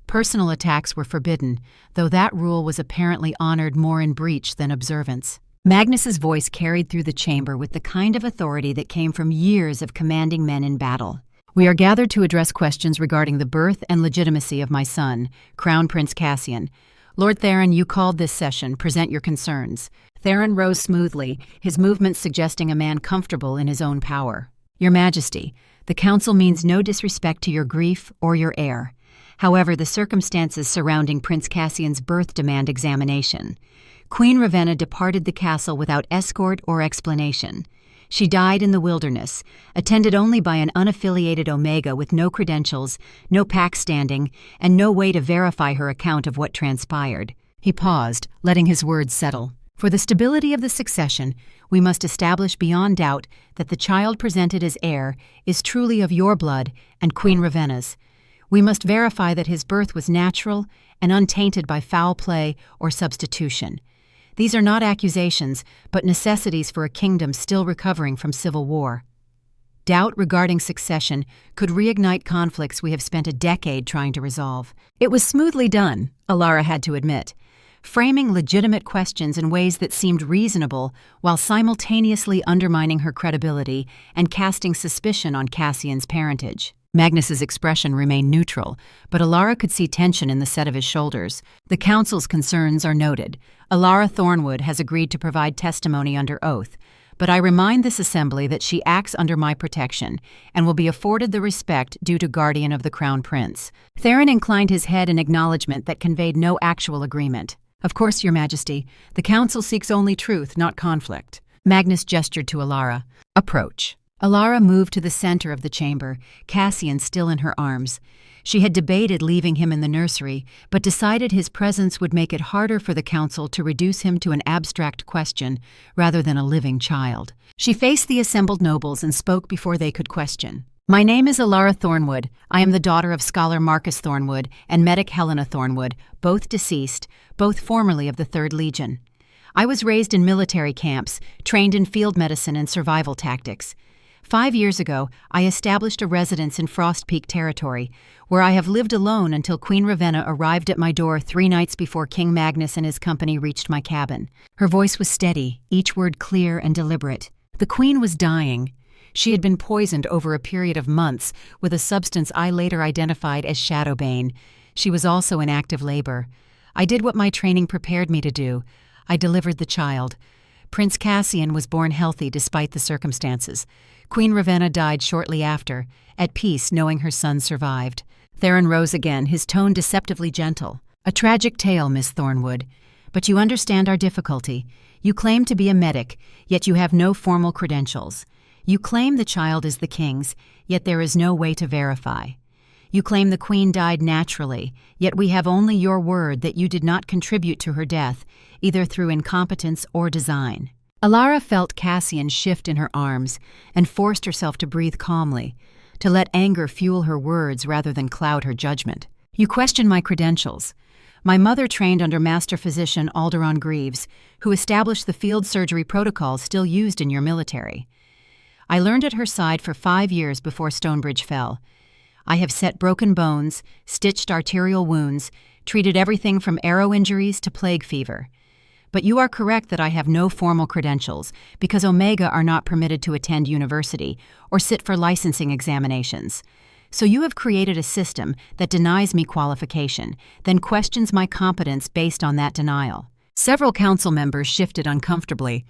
Personal attacks were forbidden, though that rule was apparently honored more in breach than observance. Magnus's voice carried through the chamber with the kind of authority that came from years of commanding men in battle. "We are gathered to address questions regarding the birth and legitimacy of my son, Crown Prince Cassian. Lord Theron, you called this session. Present your concerns." Theron rose smoothly, his movements suggesting a man comfortable in his own power. "Your Majesty, the council means no disrespect to your grief or your heir. However, the circumstances surrounding Prince Cassian's birth demand examination. Queen Ravenna departed the castle without escort or explanation. She died in the wilderness, attended only by an unaffiliated Omega with no credentials, no pack standing, and no way to verify her account of what transpired. He paused, letting his words settle. For the stability of the succession, we must establish beyond doubt that the child presented as heir is truly of your blood and Queen Ravenna's. We must verify that his birth was natural and untainted by foul play or substitution. These are not accusations, but necessities for a kingdom still recovering from civil war. Doubt regarding succession could reignite conflicts we have spent a decade trying to resolve. It was smoothly done, Elara had to admit, framing legitimate questions in ways that seemed reasonable while simultaneously undermining her credibility and casting suspicion on Cassian's parentage. Magnus's expression remained neutral, but Elara could see tension in the set of his shoulders. The council's concerns are noted. Elara Thornwood has agreed to provide testimony under oath, but I remind this assembly that she acts under my protection and will be afforded the respect due to guardian of the Crown Prince. Theron inclined his head in acknowledgement that conveyed no actual agreement. Of course, Your Majesty, the council seeks only truth, not conflict. Magnus gestured to Elara. Approach. Elara moved to the center of the chamber, Cassian still in her arms. She had debated leaving him in the nursery, but decided his presence would make it harder for the council to reduce him to an abstract question rather than a living child. She faced the assembled nobles and spoke before they could question. My name is Elara Thornwood. I am the daughter of scholar Marcus Thornwood and medic Helena Thornwood, both deceased, both formerly of the 3rd Legion. I was raised in military camps, trained in field medicine and survival tactics. 5 years ago, I established a residence in Frost Peak territory, where I have lived alone until Queen Ravenna arrived at my door 3 nights before King Magnus and his company reached my cabin. Her voice was steady, each word clear and deliberate. The Queen was dying. She had been poisoned over a period of months with a substance I later identified as Shadowbane. She was also in active labor. I did what my training prepared me to do. I delivered the child. Prince Cassian was born healthy despite the circumstances. Queen Ravenna died shortly after, at peace knowing her son survived. Theron rose again, his tone deceptively gentle. A tragic tale, Miss Thornwood. But you understand our difficulty. You claim to be a medic, yet you have no formal credentials. You claim the child is the king's, yet there is no way to verify. You claim the queen died naturally, yet we have only your word that you did not contribute to her death, either through incompetence or design. Elara felt Cassian shift in her arms and forced herself to breathe calmly, to let anger fuel her words rather than cloud her judgment. You question my credentials. My mother trained under Master Physician Alderon Greaves, who established the field surgery protocols still used in your military. I learned at her side for 5 years before Stonebridge fell. I have set broken bones, stitched arterial wounds, treated everything from arrow injuries to plague fever. But you are correct that I have no formal credentials, because Omega are not permitted to attend university or sit for licensing examinations. So you have created a system that denies me qualification, then questions my competence based on that denial. Several council members shifted uncomfortably.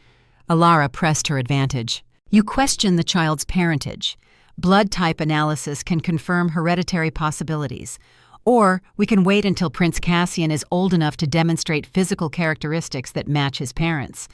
Elara pressed her advantage. You question the child's parentage. Blood type analysis can confirm hereditary possibilities. Or we can wait until Prince Cassian is old enough to demonstrate physical characteristics that match his parents.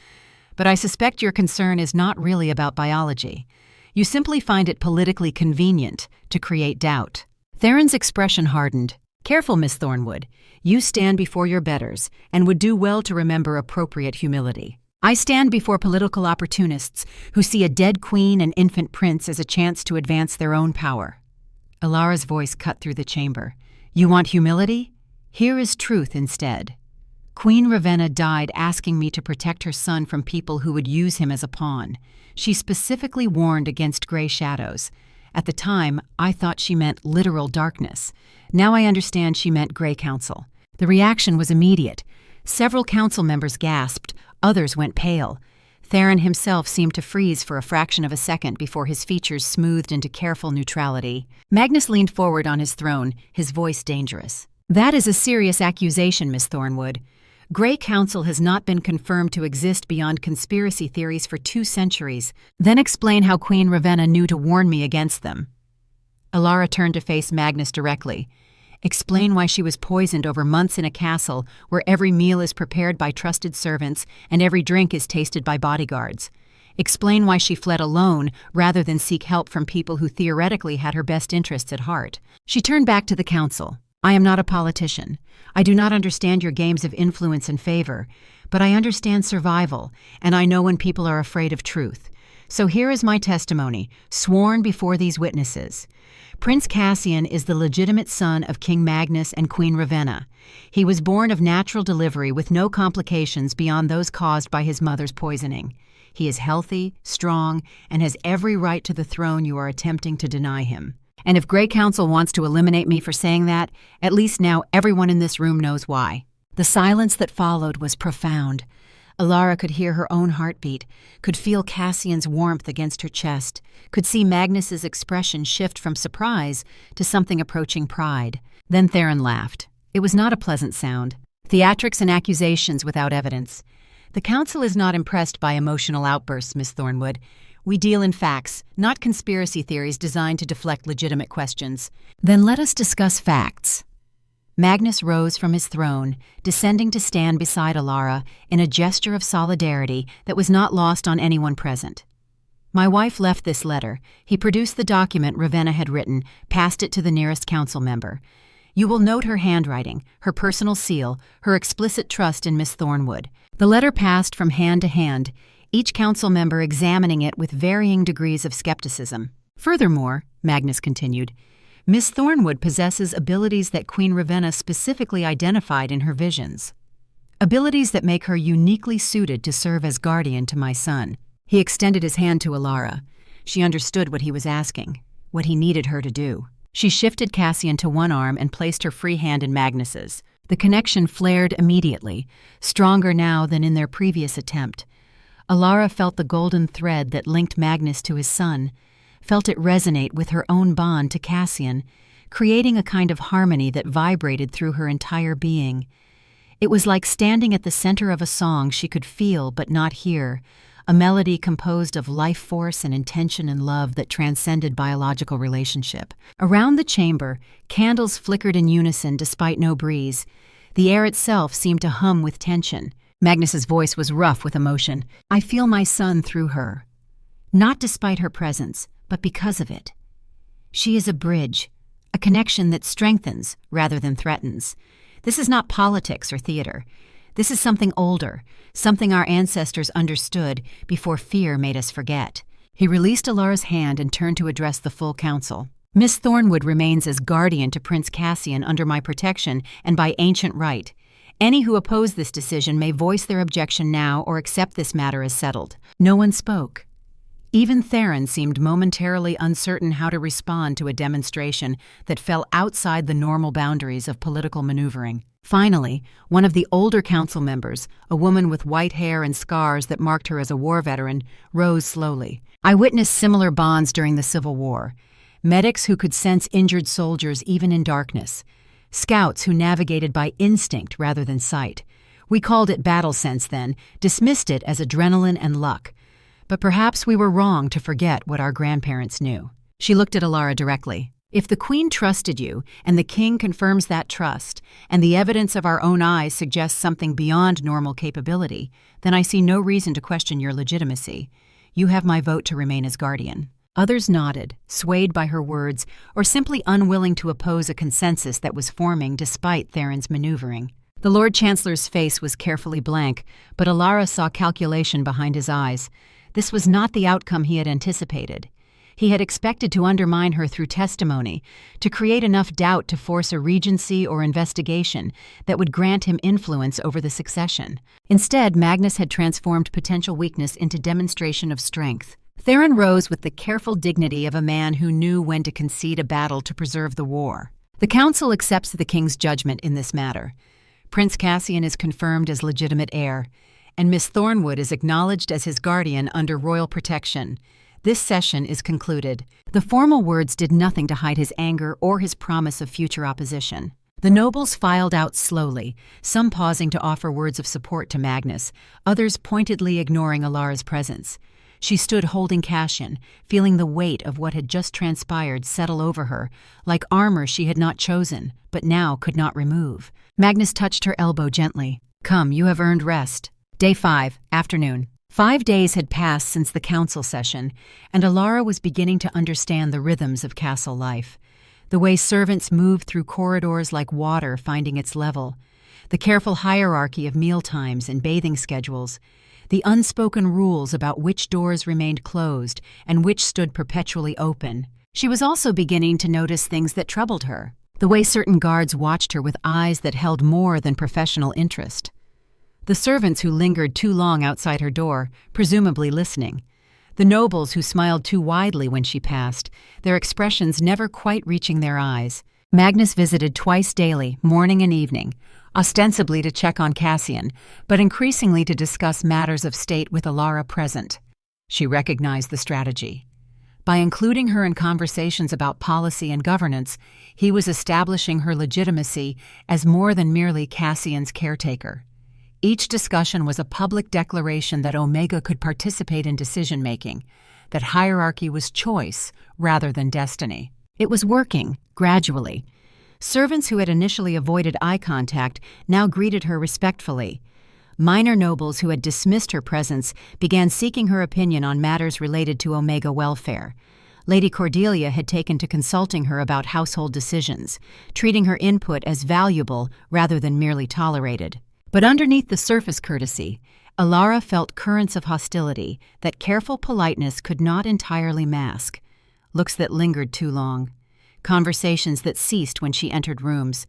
But I suspect your concern is not really about biology. You simply find it politically convenient to create doubt. Theron's expression hardened. Careful, Miss Thornwood. You stand before your betters and would do well to remember appropriate humility. I stand before political opportunists who see a dead queen and infant prince as a chance to advance their own power. Elara's voice cut through the chamber. You want humility? Here is truth instead. Queen Ravenna died asking me to protect her son from people who would use him as a pawn. She specifically warned against gray shadows. At the time, I thought she meant literal darkness. Now I understand she meant gray council. The reaction was immediate. Several council members gasped, others went pale. Theron himself seemed to freeze for a fraction of a second before his features smoothed into careful neutrality. Magnus leaned forward on his throne, his voice dangerous. That is a serious accusation, Miss Thornwood. Grey Council has not been confirmed to exist beyond conspiracy theories for 2 centuries. Then explain how Queen Ravenna knew to warn me against them. Elara turned to face Magnus directly. Explain why she was poisoned over months in a castle where every meal is prepared by trusted servants and every drink is tasted by bodyguards. Explain why she fled alone rather than seek help from people who theoretically had her best interests at heart. She turned back to the council. I am not a politician. I do not understand your games of influence and favor, but I understand survival, and I know when people are afraid of truth. So here is my testimony, sworn before these witnesses. Prince Cassian is the legitimate son of King Magnus and Queen Ravenna. He was born of natural delivery with no complications beyond those caused by his mother's poisoning. He is healthy, strong, and has every right to the throne you are attempting to deny him. And if Grey Council wants to eliminate me for saying that, at least now everyone in this room knows why. The silence that followed was profound. Elara could hear her own heartbeat, could feel Cassian's warmth against her chest, could see Magnus's expression shift from surprise to something approaching pride. Then Theron laughed. It was not a pleasant sound. Theatrics and accusations without evidence. The council is not impressed by emotional outbursts, Miss Thornwood. We deal in facts, not conspiracy theories designed to deflect legitimate questions. Then let us discuss facts. Magnus rose from his throne, descending to stand beside Elara in a gesture of solidarity that was not lost on anyone present. My wife left this letter. He produced the document Ravenna had written, passed it to the nearest council member. You will note her handwriting, her personal seal, her explicit trust in Miss Thornwood. The letter passed from hand to hand, each council member examining it with varying degrees of skepticism. Furthermore, Magnus continued, Miss Thornwood possesses abilities that Queen Ravenna specifically identified in her visions. Abilities that make her uniquely suited to serve as guardian to my son. He extended his hand to Elara. She understood what he was asking, what he needed her to do. She shifted Cassian to one arm and placed her free hand in Magnus's. The connection flared immediately, stronger now than in their previous attempt. Elara felt the golden thread that linked Magnus to his son, felt it resonate with her own bond to Cassian, creating a kind of harmony that vibrated through her entire being. It was like standing at the center of a song she could feel but not hear, a melody composed of life force and intention and love that transcended biological relationship. Around the chamber, candles flickered in unison despite no breeze. The air itself seemed to hum with tension. Magnus's voice was rough with emotion. I feel my son through her. Not despite her presence, but because of it. She is a bridge, a connection that strengthens rather than threatens. This is not politics or theater. This is something older, something our ancestors understood before fear made us forget. He released Elara's hand and turned to address the full council. Miss Thornwood remains as guardian to Prince Cassian under my protection and by ancient right. Any who oppose this decision may voice their objection now or accept this matter as settled. No one spoke. Even Theron seemed momentarily uncertain how to respond to a demonstration that fell outside the normal boundaries of political maneuvering. Finally, one of the older council members, a woman with white hair and scars that marked her as a war veteran, rose slowly. I witnessed similar bonds during the Civil War. Medics who could sense injured soldiers even in darkness. Scouts who navigated by instinct rather than sight. We called it battle sense then, dismissed it as adrenaline and luck. But perhaps we were wrong to forget what our grandparents knew. She looked at Elara directly. If the Queen trusted you, and the King confirms that trust, and the evidence of our own eyes suggests something beyond normal capability, then I see no reason to question your legitimacy. You have my vote to remain as guardian. Others nodded, swayed by her words, or simply unwilling to oppose a consensus that was forming despite Theron's maneuvering. The Lord Chancellor's face was carefully blank, but Elara saw calculation behind his eyes. This was not the outcome he had anticipated. He had expected to undermine her through testimony, to create enough doubt to force a regency or investigation that would grant him influence over the succession. Instead, Magnus had transformed potential weakness into demonstration of strength. Theron rose with the careful dignity of a man who knew when to concede a battle to preserve the war. The council accepts the king's judgment in this matter. Prince Cassian is confirmed as legitimate heir, and Miss Thornwood is acknowledged as his guardian under royal protection. This session is concluded. The formal words did nothing to hide his anger or his promise of future opposition. The nobles filed out slowly, some pausing to offer words of support to Magnus, others pointedly ignoring Elara's presence. She stood holding Cassian, feeling the weight of what had just transpired settle over her, like armor she had not chosen, but now could not remove. Magnus touched her elbow gently. Come, you have earned rest. Day 5, afternoon. 5 days had passed since the council session, and Elara was beginning to understand the rhythms of castle life. The way servants moved through corridors like water finding its level, the careful hierarchy of mealtimes and bathing schedules, the unspoken rules about which doors remained closed and which stood perpetually open. She was also beginning to notice things that troubled her, the way certain guards watched her with eyes that held more than professional interest. The servants who lingered too long outside her door, presumably listening. The nobles who smiled too widely when she passed, their expressions never quite reaching their eyes. Magnus visited twice daily, morning and evening, ostensibly to check on Cassian, but increasingly to discuss matters of state with Elara present. She recognized the strategy. By including her in conversations about policy and governance, he was establishing her legitimacy as more than merely Cassian's caretaker. Each discussion was a public declaration that Omega could participate in decision-making, that hierarchy was choice rather than destiny. It was working, gradually. Servants who had initially avoided eye contact now greeted her respectfully. Minor nobles who had dismissed her presence began seeking her opinion on matters related to Omega welfare. Lady Cordelia had taken to consulting her about household decisions, treating her input as valuable rather than merely tolerated. But underneath the surface courtesy, Elara felt currents of hostility that careful politeness could not entirely mask. Looks that lingered too long. Conversations that ceased when she entered rooms.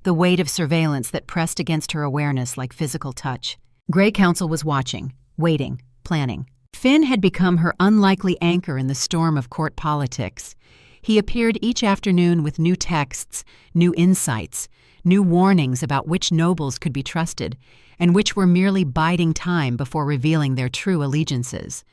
The weight of surveillance that pressed against her awareness like physical touch. Grey Council was watching, waiting, planning. Finn had become her unlikely anchor in the storm of court politics. He appeared each afternoon with new texts, new insights, new warnings about which nobles could be trusted and which were merely biding time before revealing their true allegiances.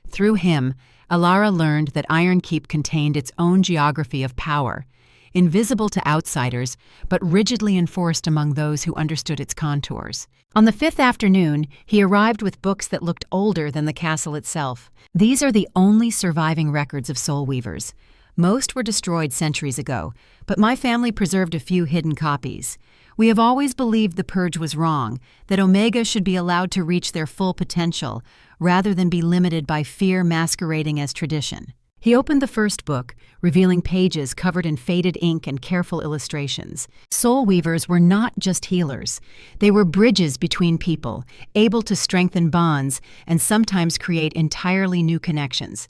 Through him, Elara learned that Ironkeep contained its own geography of power, invisible to outsiders, but rigidly enforced among those who understood its contours. On the 5th afternoon, he arrived with books that looked older than the castle itself. These are the only surviving records of soul weavers. Most were destroyed centuries ago, but my family preserved a few hidden copies. We have always believed the purge was wrong, that Omega should be allowed to reach their full potential, rather than be limited by fear masquerading as tradition. He opened the first book, revealing pages covered in faded ink and careful illustrations. Soul weavers were not just healers. They were bridges between people, able to strengthen bonds and sometimes create entirely new connections.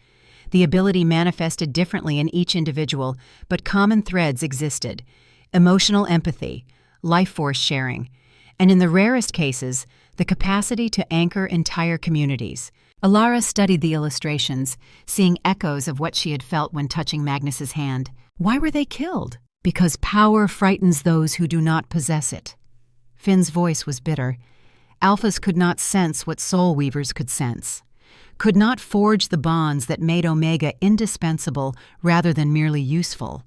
The ability manifested differently in each individual, but common threads existed: emotional empathy, life force sharing, and in the rarest cases, the capacity to anchor entire communities. Elara studied the illustrations, seeing echoes of what she had felt when touching Magnus's hand. Why were they killed? Because power frightens those who do not possess it. Finn's voice was bitter. Alphas could not sense what soul weavers could sense, could not forge the bonds that made Omega indispensable rather than merely useful.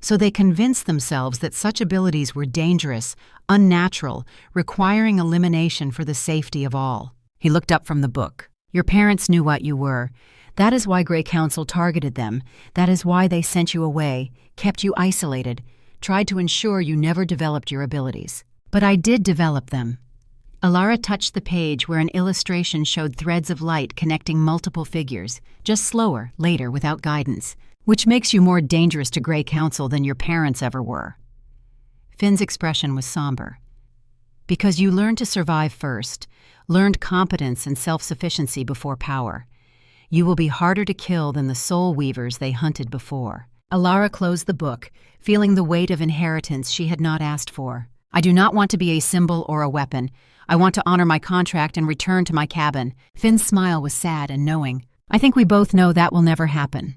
So they convinced themselves that such abilities were dangerous, unnatural, requiring elimination for the safety of all. He looked up from the book. Your parents knew what you were. That is why Grey Council targeted them. That is why they sent you away, kept you isolated, tried to ensure you never developed your abilities. But I did develop them. Elara touched the page where an illustration showed threads of light connecting multiple figures, just slower, later, without guidance, which makes you more dangerous to Grey Council than your parents ever were. Finn's expression was somber. Because you learned to survive first, learned competence and self-sufficiency before power. You will be harder to kill than the soul weavers they hunted before. Elara closed the book, feeling the weight of inheritance she had not asked for. I do not want to be a symbol or a weapon. I want to honor my contract and return to my cabin. Finn's smile was sad and knowing. I think we both know that will never happen.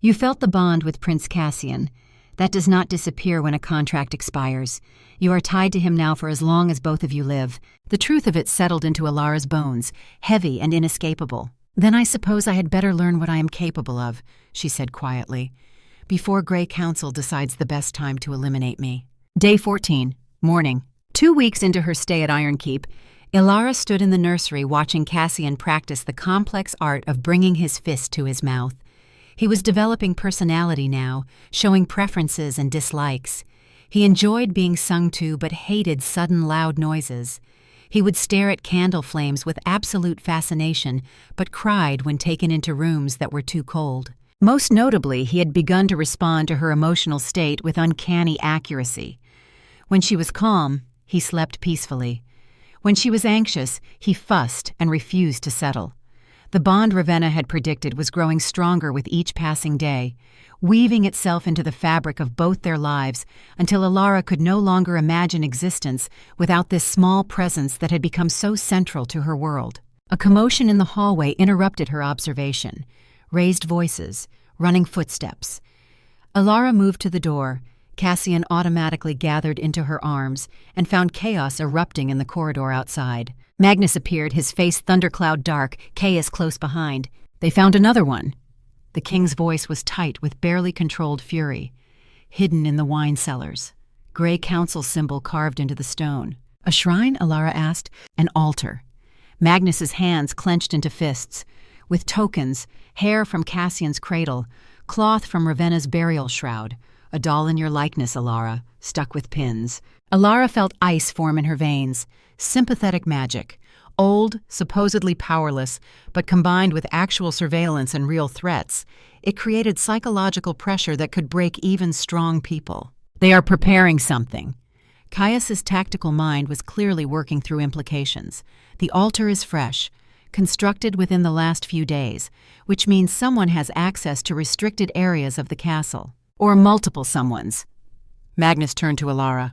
You felt the bond with Prince Cassian. That does not disappear when a contract expires. You are tied to him now for as long as both of you live. The truth of it settled into Elara's bones, heavy and inescapable. Then I suppose I had better learn what I am capable of, she said quietly, before Grey Council decides the best time to eliminate me. Day 14, morning. 2 weeks into her stay at Ironkeep, Elara stood in the nursery watching Cassian practice the complex art of bringing his fist to his mouth. He was developing personality now, showing preferences and dislikes. He enjoyed being sung to but hated sudden loud noises. He would stare at candle flames with absolute fascination, but cried when taken into rooms that were too cold. Most notably, he had begun to respond to her emotional state with uncanny accuracy. When she was calm, he slept peacefully. When she was anxious, he fussed and refused to settle. The bond Ravenna had predicted was growing stronger with each passing day, weaving itself into the fabric of both their lives until Elara could no longer imagine existence without this small presence that had become so central to her world. A commotion in the hallway interrupted her observation. Raised voices, running footsteps. Elara moved to the door. Cassian automatically gathered into her arms and found chaos erupting in the corridor outside. Magnus appeared, his face thundercloud dark, Caius close behind. They found another one. The king's voice was tight with barely controlled fury. Hidden in the wine cellars. Gray council symbol carved into the stone. A shrine? Elara asked. An altar. Magnus's hands clenched into fists. With tokens, hair from Cassian's cradle, cloth from Ravenna's burial shroud. A doll in your likeness, Elara, stuck with pins. Elara felt ice form in her veins. Sympathetic magic. Old, supposedly powerless, but combined with actual surveillance and real threats, it created psychological pressure that could break even strong people. They are preparing something. Caius's tactical mind was clearly working through implications. The altar is fresh, constructed within the last few days, which means someone has access to restricted areas of the castle. Or multiple someones. Magnus turned to Elara.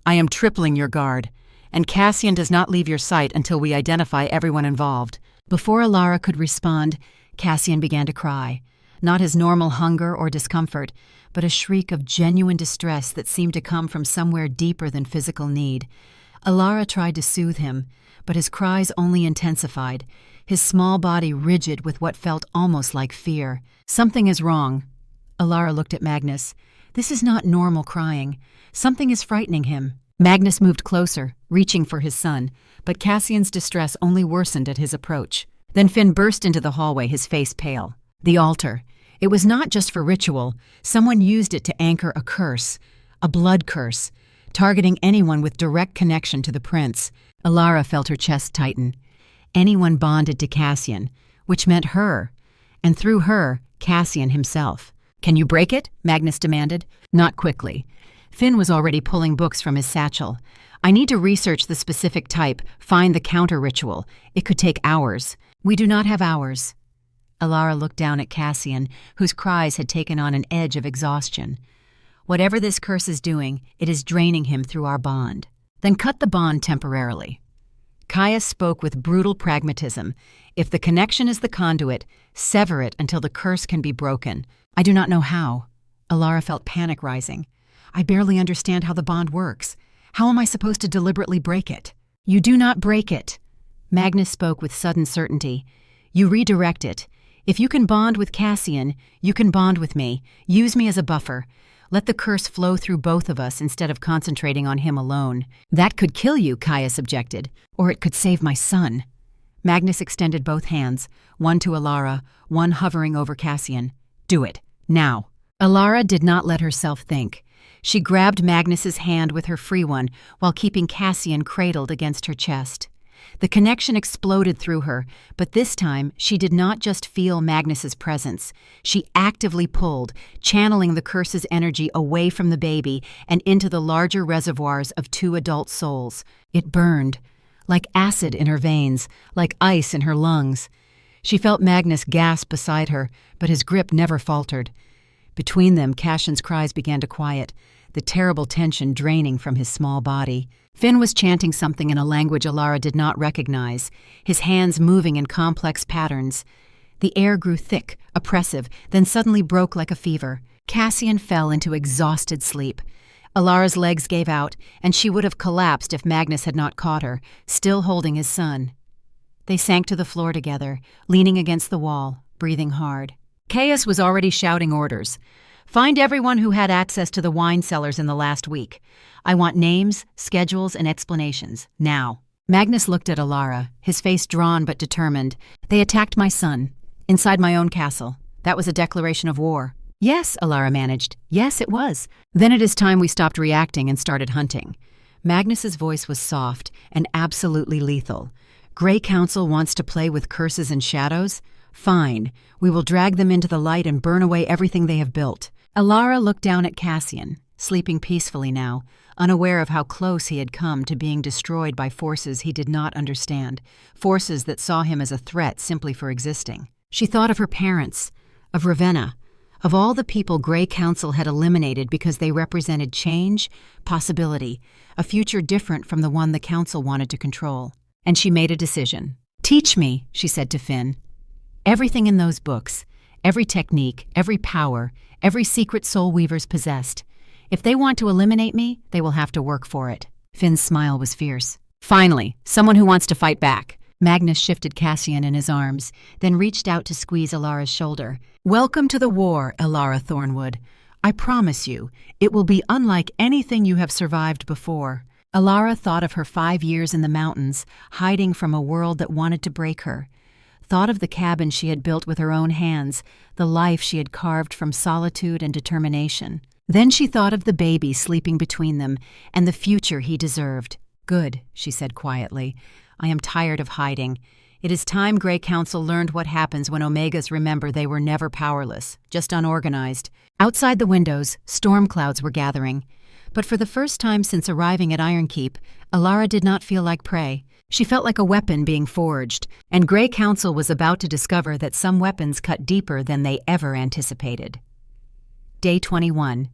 I am tripling your guard, and Cassian does not leave your sight until we identify everyone involved. Before Elara could respond, Cassian began to cry. Not his normal hunger or discomfort, but a shriek of genuine distress that seemed to come from somewhere deeper than physical need. Elara tried to soothe him, but his cries only intensified, his small body rigid with what felt almost like fear. Something is wrong. Elara looked at Magnus. This is not normal crying. Something is frightening him. Magnus moved closer, reaching for his son, but Cassian's distress only worsened at his approach. Then Finn burst into the hallway, his face pale. The altar. It was not just for ritual. Someone used it to anchor a curse, a blood curse, targeting anyone with direct connection to the prince. Elara felt her chest tighten. Anyone bonded to Cassian, which meant her, and through her, Cassian himself. Can you break it? Magnus demanded. Not quickly. Finn was already pulling books from his satchel. I need to research the specific type, find the counter-ritual. It could take hours. We do not have hours. Elara looked down at Cassian, whose cries had taken on an edge of exhaustion. Whatever this curse is doing, it is draining him through our bond. Then cut the bond temporarily. Caius spoke with brutal pragmatism. If the connection is the conduit, sever it until the curse can be broken. I do not know how. Elara felt panic rising. I barely understand how the bond works. How am I supposed to deliberately break it? You do not break it. Magnus spoke with sudden certainty. You redirect it. If you can bond with Cassian, you can bond with me. Use me as a buffer. Let the curse flow through both of us instead of concentrating on him alone. That could kill you, Caius objected. Or it could save my son. Magnus extended both hands, one to Elara, one hovering over Cassian. Do it. Now. Elara did not let herself think. She grabbed Magnus's hand with her free one while keeping Cassian cradled against her chest. The connection exploded through her, but this time she did not just feel Magnus's presence. She actively pulled, channeling the curse's energy away from the baby and into the larger reservoirs of two adult souls. It burned, like acid in her veins, like ice in her lungs. She felt Magnus gasp beside her, but his grip never faltered. Between them, Cassian's cries began to quiet, the terrible tension draining from his small body. Finn was chanting something in a language Elara did not recognize, his hands moving in complex patterns. The air grew thick, oppressive, then suddenly broke like a fever. Cassian fell into exhausted sleep. Elara's legs gave out, and she would have collapsed if Magnus had not caught her, still holding his son. They sank to the floor together, leaning against the wall, breathing hard. Caius was already shouting orders. Find everyone who had access to the wine cellars in the last week. I want names, schedules, and explanations. Now. Magnus looked at Elara, his face drawn but determined. They attacked my son, inside my own castle. That was a declaration of war. Yes, Elara managed. Yes, it was. Then it is time we stopped reacting and started hunting. Magnus's voice was soft and absolutely lethal. Grey Council wants to play with curses and shadows? Fine, we will drag them into the light and burn away everything they have built. Elara looked down at Cassian, sleeping peacefully now, unaware of how close he had come to being destroyed by forces he did not understand, forces that saw him as a threat simply for existing. She thought of her parents, of Ravenna, of all the people Grey Council had eliminated because they represented change, possibility, a future different from the one the Council wanted to control. And she made a decision. "Teach me," she said to Finn. "Everything in those books, every technique, every power, every secret Soul Weavers possessed. If they want to eliminate me, they will have to work for it." Finn's smile was fierce. "Finally, someone who wants to fight back." Magnus shifted Cassian in his arms, then reached out to squeeze Elara's shoulder. "Welcome to the war, Elara Thornwood. I promise you, it will be unlike anything you have survived before." Elara thought of her 5 years in the mountains, hiding from a world that wanted to break her. Thought of the cabin she had built with her own hands, the life she had carved from solitude and determination. Then she thought of the baby sleeping between them and the future he deserved. "Good," she said quietly. "I am tired of hiding. It is time Grey Council learned what happens when Omegas remember they were never powerless, just unorganized." Outside the windows, storm clouds were gathering. But for the first time since arriving at Ironkeep, Elara did not feel like prey. She felt like a weapon being forged, and Grey Council was about to discover that some weapons cut deeper than they ever anticipated. Day 21.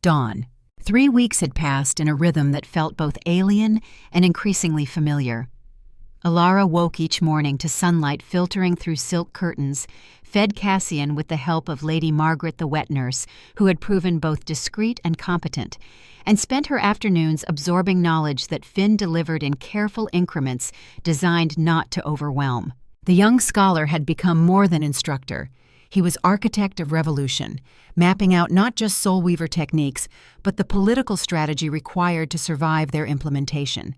Dawn. 3 weeks had passed in a rhythm that felt both alien and increasingly familiar. Elara woke each morning to sunlight filtering through silk curtains, fed Cassian with the help of Lady Margaret the wet nurse, who had proven both discreet and competent, and spent her afternoons absorbing knowledge that Finn delivered in careful increments designed not to overwhelm. The young scholar had become more than instructor. He was architect of revolution, mapping out not just Soul Weaver techniques, but the political strategy required to survive their implementation.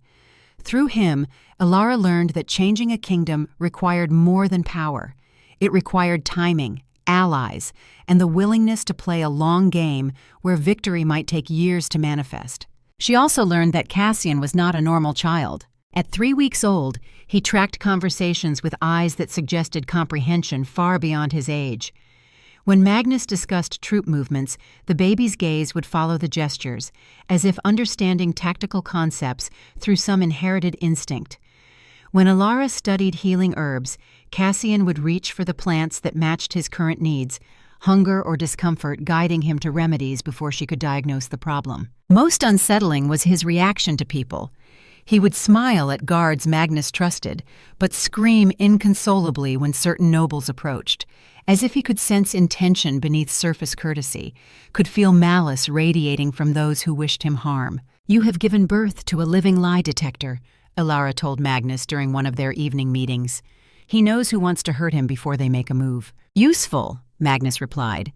Through him, Elara learned that changing a kingdom required more than power. It required timing, allies, and the willingness to play a long game where victory might take years to manifest. She also learned that Cassian was not a normal child. At 3 weeks old, he tracked conversations with eyes that suggested comprehension far beyond his age. When Magnus discussed troop movements, the baby's gaze would follow the gestures, as if understanding tactical concepts through some inherited instinct. When Elara studied healing herbs, Cassian would reach for the plants that matched his current needs, hunger or discomfort guiding him to remedies before she could diagnose the problem. Most unsettling was his reaction to people. He would smile at guards Magnus trusted, but scream inconsolably when certain nobles approached, as if he could sense intention beneath surface courtesy, could feel malice radiating from those who wished him harm. "You have given birth to a living lie detector," Elara told Magnus during one of their evening meetings. "He knows who wants to hurt him before they make a move." "Useful," Magnus replied.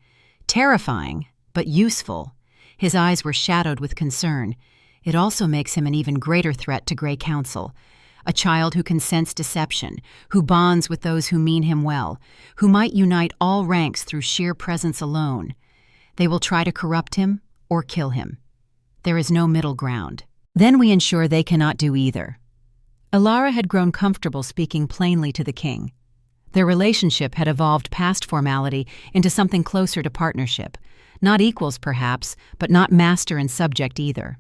"Terrifying, but useful." His eyes were shadowed with concern. "It also makes him an even greater threat to Grey Council. A child who can sense deception, who bonds with those who mean him well, who might unite all ranks through sheer presence alone. They will try to corrupt him or kill him. There is no middle ground. Then we ensure they cannot do either." Elara had grown comfortable speaking plainly to the king. Their relationship had evolved past formality into something closer to partnership. Not equals, perhaps, but not master and subject either.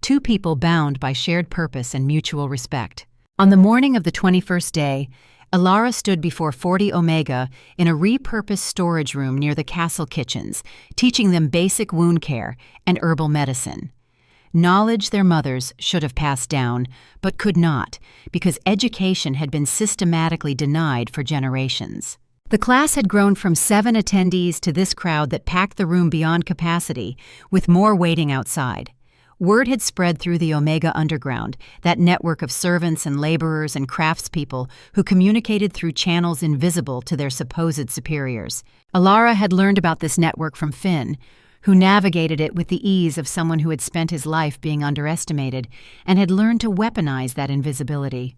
Two people bound by shared purpose and mutual respect. On the morning of the 21st day, Elara stood before 40 Omega in a repurposed storage room near the castle kitchens, teaching them basic wound care and herbal medicine. Knowledge their mothers should have passed down, but could not, because education had been systematically denied for generations. The class had grown from 7 attendees to this crowd that packed the room beyond capacity, with more waiting outside. Word had spread through the Omega Underground, that network of servants and laborers and craftspeople who communicated through channels invisible to their supposed superiors. Elara had learned about this network from Finn, who navigated it with the ease of someone who had spent his life being underestimated and had learned to weaponize that invisibility.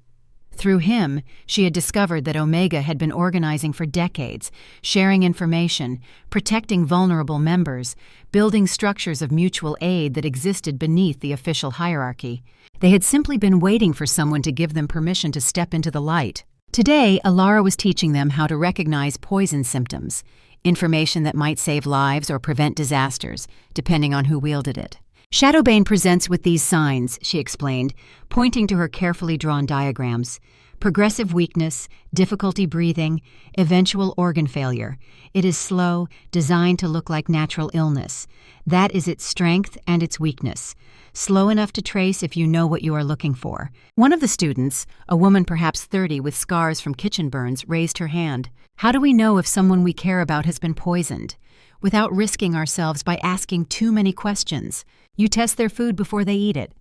Through him, she had discovered that Omega had been organizing for decades, sharing information, protecting vulnerable members, building structures of mutual aid that existed beneath the official hierarchy. They had simply been waiting for someone to give them permission to step into the light. Today, Elara was teaching them how to recognize poison symptoms, information that might save lives or prevent disasters, depending on who wielded it. Shadowbane presents with these signs, she explained, pointing to her carefully drawn diagrams. Progressive weakness, difficulty breathing, eventual organ failure. It is slow, designed to look like natural illness. That is its strength and its weakness. Slow enough to trace if you know what you are looking for. One of the students, a woman perhaps 30 with scars from kitchen burns, raised her hand. How do we know if someone we care about has been poisoned? Without risking ourselves by asking too many questions. You test their food before they eat it.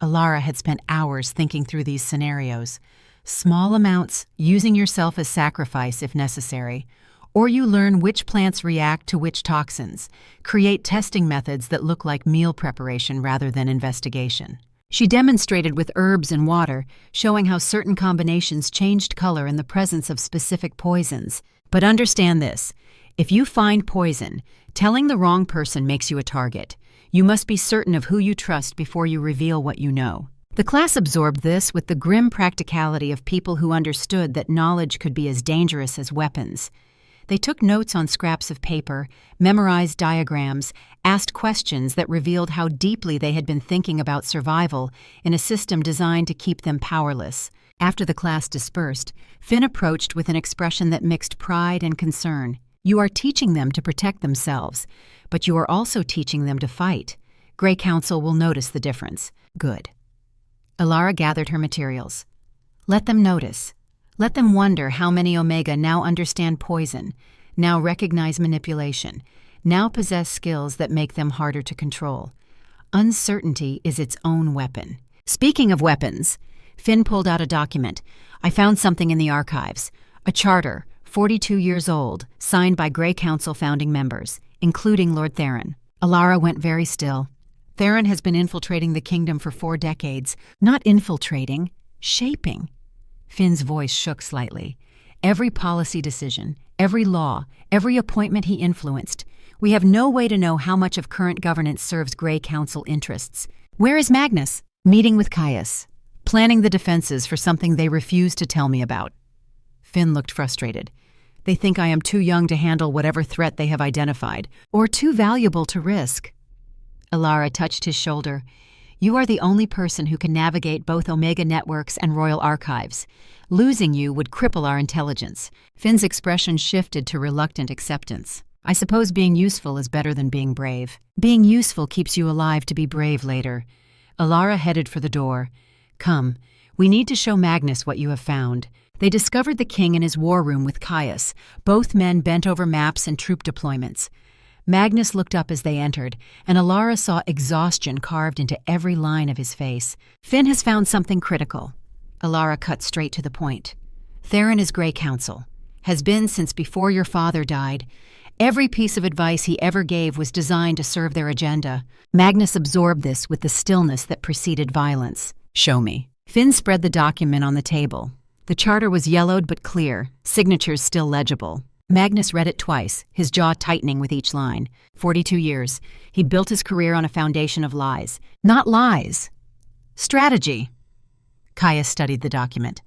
Elara had spent hours thinking through these scenarios. Small amounts, using yourself as sacrifice if necessary. Or you learn which plants react to which toxins. Create testing methods that look like meal preparation rather than investigation. She demonstrated with herbs and water, showing how certain combinations changed color in the presence of specific poisons. But understand this, if you find poison, telling the wrong person makes you a target. You must be certain of who you trust before you reveal what you know. The class absorbed this with the grim practicality of people who understood that knowledge could be as dangerous as weapons. They took notes on scraps of paper, memorized diagrams, asked questions that revealed how deeply they had been thinking about survival in a system designed to keep them powerless. After the class dispersed, Finn approached with an expression that mixed pride and concern. You are teaching them to protect themselves, but you are also teaching them to fight. Grey Council will notice the difference. Good. Elara gathered her materials. Let them notice. Let them wonder how many Omega now understand poison, now recognize manipulation, now possess skills that make them harder to control. Uncertainty is its own weapon. Speaking of weapons, Finn pulled out a document. I found something in the archives. A charter, 42 years old, signed by Grey Council founding members, including Lord Theron. Elara went very still. Theron has been infiltrating the kingdom for 4 decades. Not infiltrating, shaping. Finn's voice shook slightly. Every policy decision, every law, every appointment he influenced. We have no way to know how much of current governance serves Grey Council interests. Where is Magnus? Meeting with Caius. Planning the defenses for something they refuse to tell me about. Finn looked frustrated. They think I am too young to handle whatever threat they have identified, or too valuable to risk. Elara touched his shoulder. You are the only person who can navigate both Omega networks and Royal Archives. Losing you would cripple our intelligence. Finn's expression shifted to reluctant acceptance. I suppose being useful is better than being brave. Being useful keeps you alive to be brave later. Elara headed for the door. Come, we need to show Magnus what you have found. They discovered the king in his war room with Caius, both men bent over maps and troop deployments. Magnus looked up as they entered, and Elara saw exhaustion carved into every line of his face. Finn has found something critical. Elara cut straight to the point. Theron is Grey Council. Has been since before your father died. Every piece of advice he ever gave was designed to serve their agenda. Magnus absorbed this with the stillness that preceded violence. Show me. Finn spread the document on the table. The charter was yellowed but clear, signatures still legible. Magnus read it twice, his jaw tightening with each line. 42 years. He built his career on a foundation of lies. Not lies. Strategy. Caius studied the document.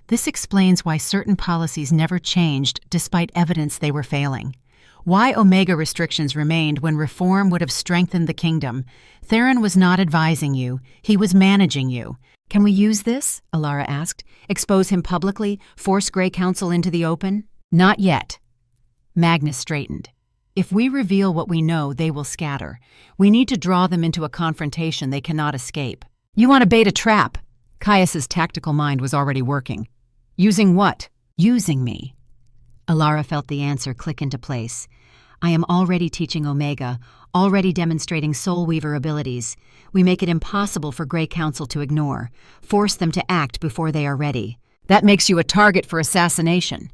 This explains why certain policies never changed despite evidence they were failing. Why Omega restrictions remained when reform would have strengthened the kingdom. Theron was not advising you. He was managing you. Can we use this? Elara asked. Expose him publicly? Force Grey Council into the open? Not yet. Magnus straightened. If we reveal what we know, they will scatter. We need to draw them into a confrontation they cannot escape. You want to bait a trap? Caius's tactical mind was already working. Using what? Using me. Elara felt the answer click into place. I am already teaching Omega, already demonstrating Soul Weaver abilities. We make it impossible for Grey Council to ignore, force them to act before they are ready. That makes you a target for assassination.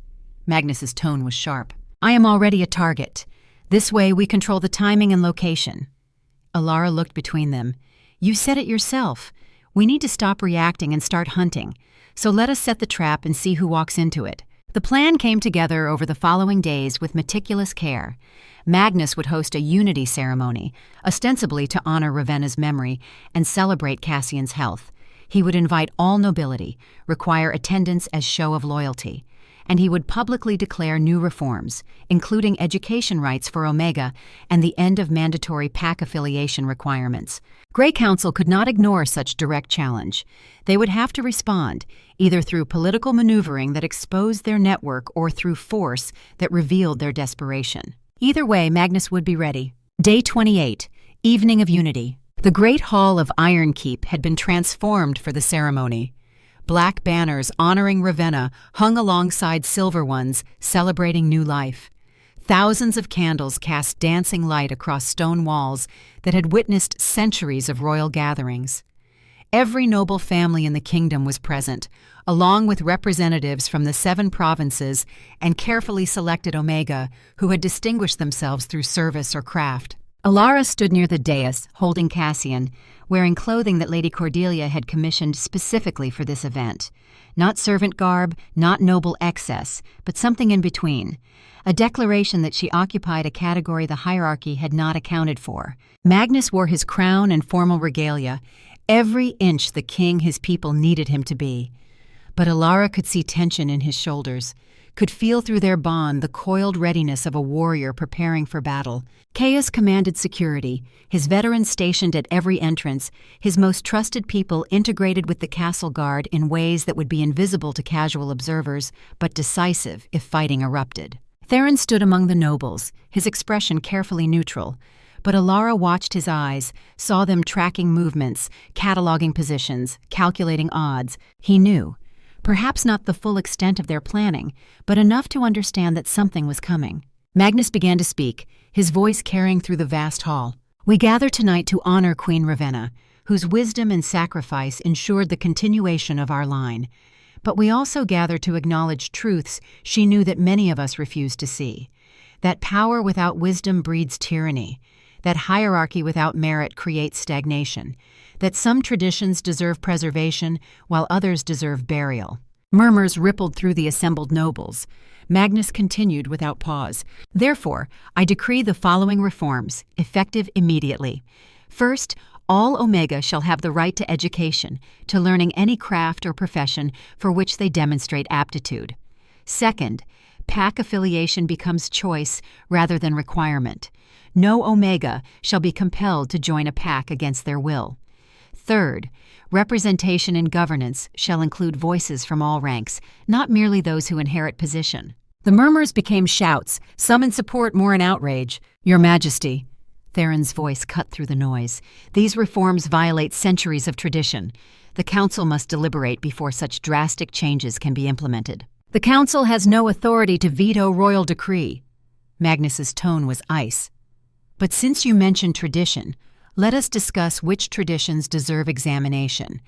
Magnus's tone was sharp. I am already a target. This way we control the timing and location. Elara looked between them. You said it yourself. We need to stop reacting and start hunting. so let us set the trap and see who walks into it. The plan came together over the following days with meticulous care. Magnus would host a unity ceremony, ostensibly to honor Ravenna's memory and celebrate Cassian's health. He would invite all nobility, require attendance as show of loyalty, and he would publicly declare new reforms, including education rights for Omega and the end of mandatory pack affiliation requirements. Grey Council could not ignore such direct challenge. They would have to respond, either through political maneuvering that exposed their network or through force that revealed their desperation. Either way, Magnus would be ready. Day 28, Evening of Unity. The Great Hall of Ironkeep had been transformed for the ceremony. Black banners honoring Ravenna hung alongside silver ones, celebrating new life. Thousands of candles cast dancing light across stone walls that had witnessed centuries of royal gatherings. Every noble family in the kingdom was present, along with representatives from the 7 provinces and carefully selected Omega who had distinguished themselves through service or craft. Elara stood near the dais, holding Cassian, wearing clothing that Lady Cordelia had commissioned specifically for this event. Not servant garb, not noble excess, but something in between. A declaration that she occupied a category the hierarchy had not accounted for. Magnus wore his crown and formal regalia, every inch the king his people needed him to be. But Elara could see tension in his shoulders, could feel through their bond the coiled readiness of a warrior preparing for battle. Caius commanded security, his veterans stationed at every entrance, his most trusted people integrated with the castle guard in ways that would be invisible to casual observers, but decisive if fighting erupted. Theron stood among the nobles, his expression carefully neutral, but Elara watched his eyes, saw them tracking movements, cataloging positions, calculating odds. He knew. Perhaps not the full extent of their planning, but enough to understand that something was coming. Magnus began to speak, his voice carrying through the vast hall. "We gather tonight to honor Queen Ravenna, whose wisdom and sacrifice ensured the continuation of our line. But we also gather to acknowledge truths she knew that many of us refuse to see. That power without wisdom breeds tyranny. That hierarchy without merit creates stagnation. That some traditions deserve preservation while others deserve burial." Murmurs rippled through the assembled nobles. Magnus continued without pause. "Therefore, I decree the following reforms, effective immediately. First, all Omega shall have the right to education, to learning any craft or profession for which they demonstrate aptitude. Second, pack affiliation becomes choice rather than requirement. No Omega shall be compelled to join a pack against their will. Third, representation in governance shall include voices from all ranks, not merely those who inherit position." The murmurs became shouts, some in support, more in outrage. "Your Majesty," Theron's voice cut through the noise, "these reforms violate centuries of tradition. The Council must deliberate before such drastic changes can be implemented." "The Council has no authority to veto royal decree." Magnus's tone was ice. "But since you mentioned tradition, let us discuss which traditions deserve examination,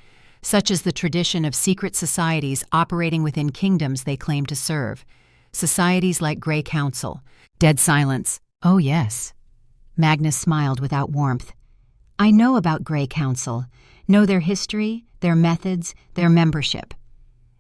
such as the tradition of secret societies operating within kingdoms they claim to serve. Societies like Grey Council." Dead silence. "Oh, yes." Magnus smiled without warmth. "I know about Grey Council, know their history, their methods, their membership.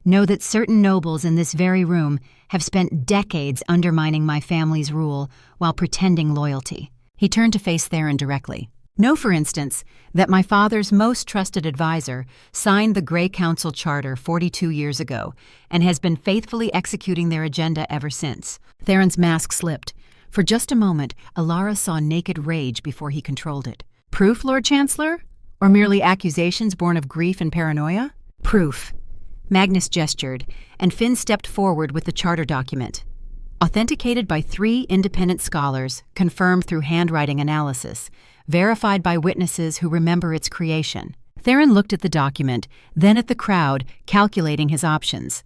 Know that certain nobles in this very room have spent decades undermining my family's rule while pretending loyalty." He turned to face Theron directly. "Know, for instance, that my father's most trusted advisor signed the Grey Council Charter 42 years ago and has been faithfully executing their agenda ever since." Theron's mask slipped. For just a moment, Elara saw naked rage before he controlled it. "Proof, Lord Chancellor? Or merely accusations born of grief and paranoia?" "Proof." Magnus gestured, and Finn stepped forward with the charter document. Authenticated by 3 independent scholars, confirmed through handwriting analysis, verified by witnesses who remember its creation. Theron looked at the document, then at the crowd, calculating his options.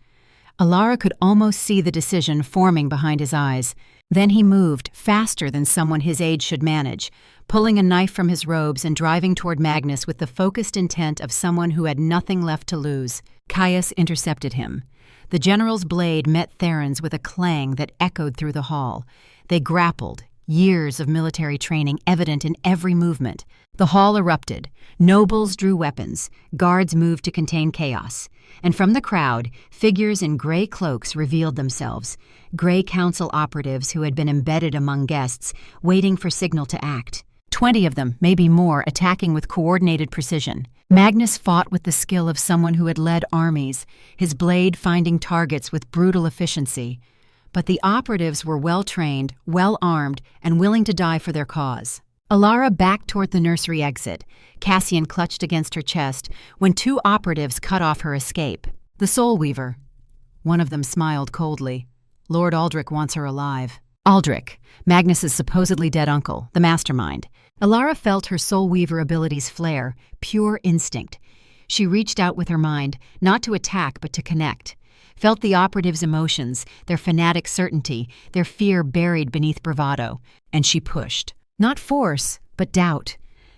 Elara could almost see the decision forming behind his eyes. Then he moved, faster than someone his age should manage, pulling a knife from his robes and driving toward Magnus with the focused intent of someone who had nothing left to lose. Caius intercepted him. The general's blade met Theron's with a clang that echoed through the hall. They grappled, years of military training evident in every movement. The hall erupted. Nobles drew weapons. Guards moved to contain chaos. And from the crowd, figures in gray cloaks revealed themselves. Gray Council operatives who had been embedded among guests, waiting for signal to act. 20 of them, maybe more, attacking with coordinated precision. Magnus fought with the skill of someone who had led armies, his blade finding targets with brutal efficiency. But the operatives were well-trained, well-armed, and willing to die for their cause. Elara backed toward the nursery exit. Cassian clutched against her chest when 2 operatives cut off her escape. The Soul Weaver. One of them smiled coldly. Lord Aldrich wants her alive. Aldrich, Magnus's supposedly dead uncle, the mastermind. Elara felt her Soul Weaver abilities flare, pure instinct. She reached out with her mind, not to attack but to connect. Felt the operatives' emotions, their fanatic certainty, their fear buried beneath bravado. And she pushed. Not force, but doubt.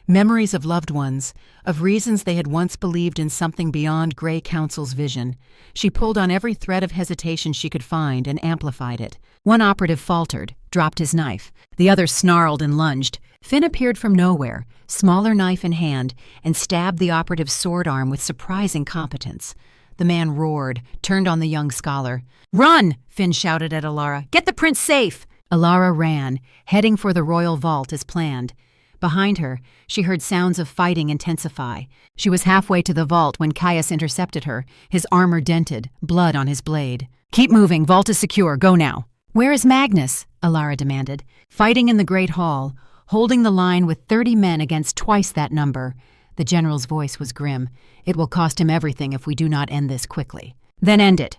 Memories of loved ones, of reasons they had once believed in something beyond Grey Council's vision. She pulled on every thread of hesitation she could find and amplified it. One operative faltered, dropped his knife. The other snarled and lunged. Finn appeared from nowhere, smaller knife in hand, and stabbed the operative's sword arm with surprising competence. The man roared, turned on the young scholar. "Run!" Finn shouted at Elara. "Get the prince safe!" Elara ran, heading for the royal vault as planned. Behind her, she heard sounds of fighting intensify. She was halfway to the vault when Caius intercepted her, his armor dented, blood on his blade. "Keep moving, vault is secure, go now." "Where is Magnus?" Elara demanded. "Fighting in the Great Hall, holding the line with 30 men against twice that number." The general's voice was grim. "It will cost him everything if we do not end this quickly." "Then end it."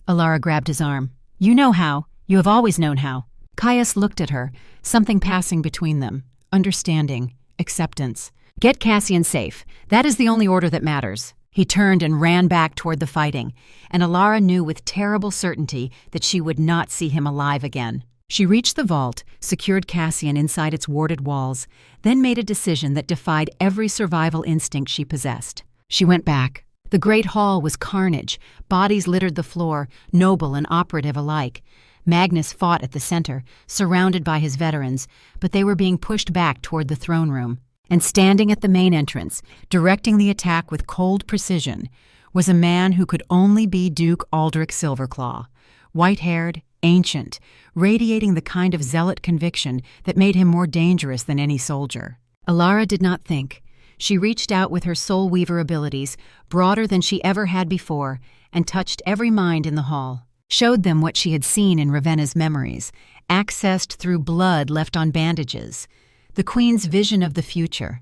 Elara grabbed his arm. "You know how. You have always known how." Caius looked at her, something passing between them. Understanding, acceptance. "Get Cassian safe. That is the only order that matters." He turned and ran back toward the fighting, and Elara knew with terrible certainty that she would not see him alive again. She reached the vault, secured Cassian inside its warded walls, then made a decision that defied every survival instinct she possessed. She went back. The great hall was carnage. Bodies littered the floor, noble and operative alike. Magnus fought at the center, surrounded by his veterans, but they were being pushed back toward the throne room. And standing at the main entrance, directing the attack with cold precision, was a man who could only be Duke Aldrich Silverclaw, white-haired, ancient, radiating the kind of zealot conviction that made him more dangerous than any soldier. Elara did not think. She reached out with her Soul Weaver abilities, broader than she ever had before, and touched every mind in the hall. Showed them what she had seen in Ravenna's memories, accessed through blood left on bandages. The Queen's vision of the future.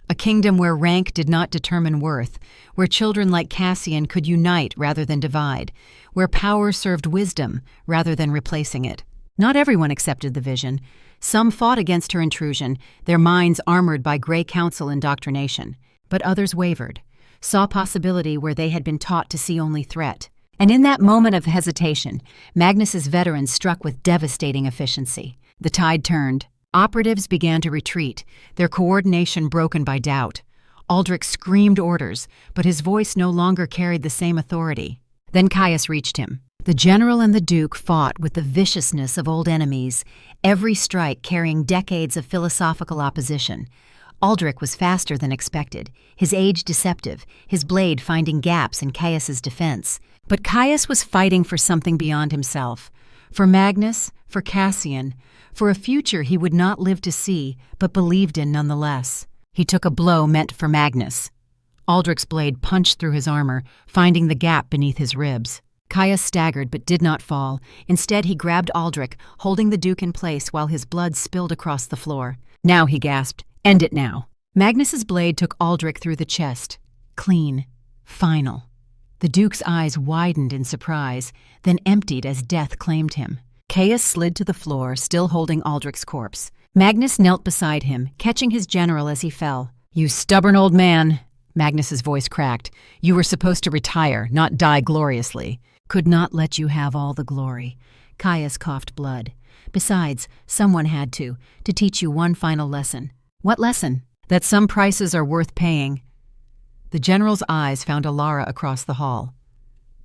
A kingdom where rank did not determine worth, where children like Cassian could unite rather than divide, where power served wisdom rather than replacing it. Not everyone accepted the vision. Some fought against her intrusion, their minds armored by Grey Council indoctrination. But others wavered, saw possibility where they had been taught to see only threat. And in that moment of hesitation, Magnus's veterans struck with devastating efficiency. The tide turned. Operatives began to retreat, their coordination broken by doubt. Aldrich screamed orders, but his voice no longer carried the same authority. Then Caius reached him. The general and the duke fought with the viciousness of old enemies, every strike carrying decades of philosophical opposition. Aldrich was faster than expected, his age deceptive, his blade finding gaps in Caius's defense. But Caius was fighting for something beyond himself. For Magnus, for Cassian, for a future he would not live to see, but believed in nonetheless. He took a blow meant for Magnus. Aldrich's blade punched through his armor, finding the gap beneath his ribs. Caius staggered but did not fall. Instead, he grabbed Aldrich, holding the duke in place while his blood spilled across the floor. "Now," he gasped. "End it now." Magnus's blade took Aldrich through the chest. Clean. Final. The duke's eyes widened in surprise, then emptied as death claimed him. Caius slid to the floor, still holding Aldrich's corpse. Magnus knelt beside him, catching his general as he fell. "You stubborn old man," Magnus's voice cracked. "You were supposed to retire, not die gloriously." "Could not let you have all the glory." Caius coughed blood. "Besides, someone had to teach you one final lesson." "What lesson?" "That some prices are worth paying." The general's eyes found Elara across the hall.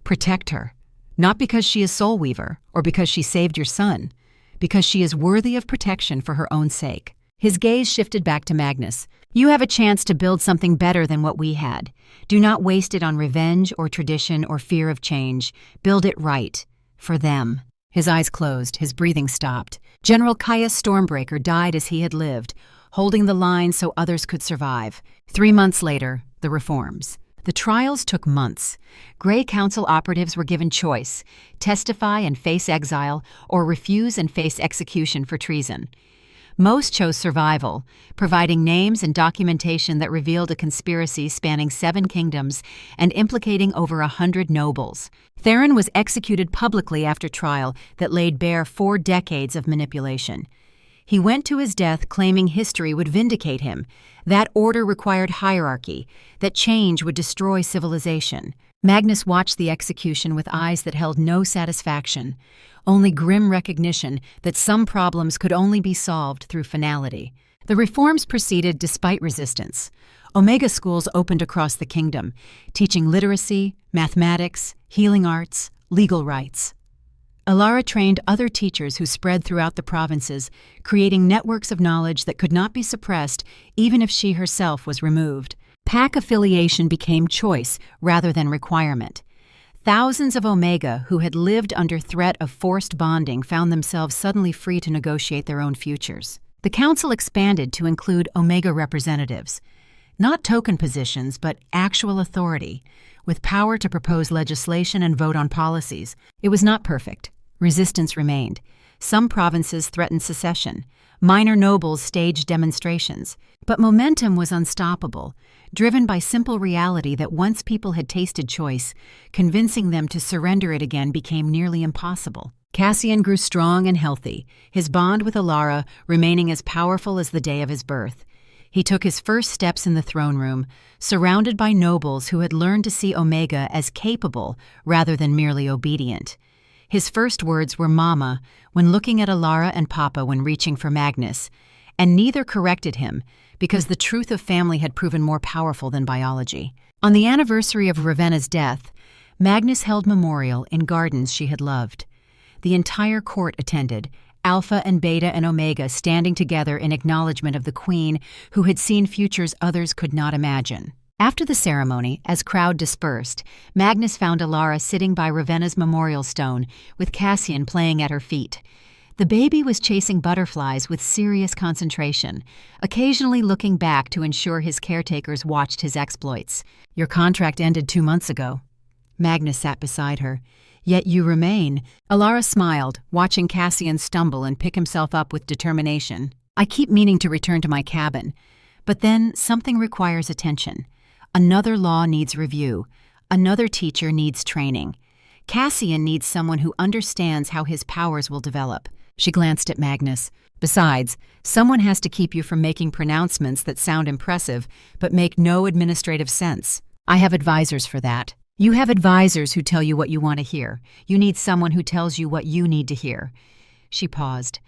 "Protect her. Not because she is Soul Weaver, or because she saved your son. because she is worthy of protection for her own sake. His gaze shifted back to Magnus. You have a chance to build something better than what we had. Do not waste it on revenge or tradition or fear of change. Build it right. For them. His eyes closed, his breathing stopped. General Caius Stormbreaker died as he had lived, holding the line so others could survive. 3 months later, the reforms. The trials took months. Grey Council operatives were given choice: testify and face exile, or refuse and face execution for treason. Most chose survival, providing names and documentation that revealed a conspiracy spanning 7 kingdoms and implicating over 100 nobles. Theron was executed publicly after trial that laid bare 4 decades of manipulation. He went to his death claiming history would vindicate him, that order required hierarchy, that change would destroy civilization. Magnus watched the execution with eyes that held no satisfaction, only grim recognition that some problems could only be solved through finality. The reforms proceeded despite resistance. Omega schools opened across the kingdom, teaching literacy, mathematics, healing arts, legal rights. Elara trained other teachers who spread throughout the provinces, creating networks of knowledge that could not be suppressed even if she herself was removed. Pack affiliation became choice rather than requirement. Thousands of Omega who had lived under threat of forced bonding found themselves suddenly free to negotiate their own futures. The council expanded to include Omega representatives, not token positions but actual authority, with power to propose legislation and vote on policies. It was not perfect. Resistance remained. Some provinces threatened secession. Minor nobles staged demonstrations. But momentum was unstoppable, driven by simple reality that once people had tasted choice, convincing them to surrender it again became nearly impossible. Cassian grew strong and healthy, his bond with Elara remaining as powerful as the day of his birth. He took his first steps in the throne room, surrounded by nobles who had learned to see Omega as capable rather than merely obedient. His first words were "Mama" when looking at Elara and Papa when reaching for Magnus, and neither corrected him because the truth of family had proven more powerful than biology. On the anniversary of Ravenna's death, Magnus held memorial in gardens she had loved. The entire court attended, Alpha and Beta and Omega standing together in acknowledgement of the queen who had seen futures others could not imagine. After the ceremony, as crowd dispersed, Magnus found Elara sitting by Ravenna's memorial stone, with Cassian playing at her feet. The baby was chasing butterflies with serious concentration, occasionally looking back to ensure his caretakers watched his exploits. Your contract ended 2 months ago. Magnus sat beside her. Yet you remain. Elara smiled, watching Cassian stumble and pick himself up with determination. I keep meaning to return to my cabin, but then something requires attention. Another law needs review. Another teacher needs training. Cassian needs someone who understands how his powers will develop. She glanced at Magnus. Besides, someone has to keep you from making pronouncements that sound impressive but make no administrative sense. I have advisors for that. You have advisors who tell you what you want to hear. You need someone who tells you what you need to hear. She paused.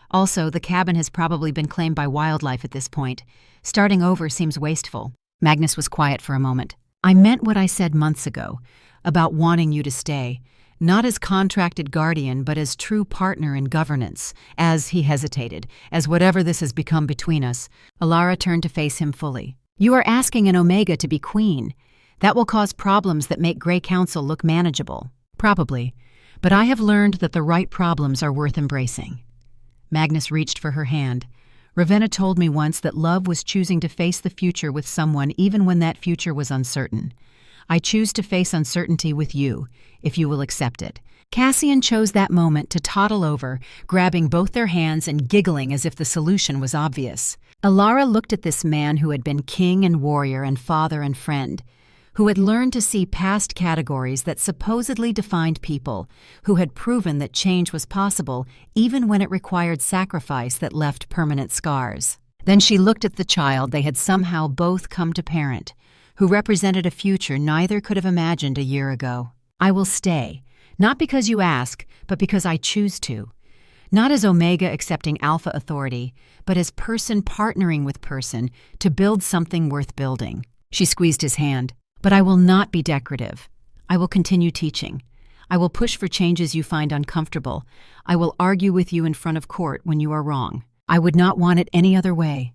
Also, the cabin has probably been claimed by wildlife at this point. Starting over seems wasteful. Magnus was quiet for a moment. I meant what I said months ago, about wanting you to stay, not as contracted guardian, but as true partner in governance, as he hesitated, as whatever this has become between us. Elara turned to face him fully. You are asking an Omega to be queen. That will cause problems that make Grey Council look manageable. Probably, but I have learned that the right problems are worth embracing. Magnus reached for her hand. Ravenna told me once that love was choosing to face the future with someone even when that future was uncertain. I choose to face uncertainty with you, if you will accept it. Cassian chose that moment to toddle over, grabbing both their hands and giggling as if the solution was obvious. Elara looked at this man who had been king and warrior and father and friend, who had learned to see past categories that supposedly defined people, who had proven that change was possible even when it required sacrifice that left permanent scars. Then she looked at the child they had somehow both come to parent, who represented a future neither could have imagined a year ago. I will stay, not because you ask, but because I choose to. Not as Omega accepting Alpha authority, but as person partnering with person to build something worth building. She squeezed his hand. But I will not be decorative. I will continue teaching. I will push for changes you find uncomfortable. I will argue with you in front of court when you are wrong. I would not want it any other way."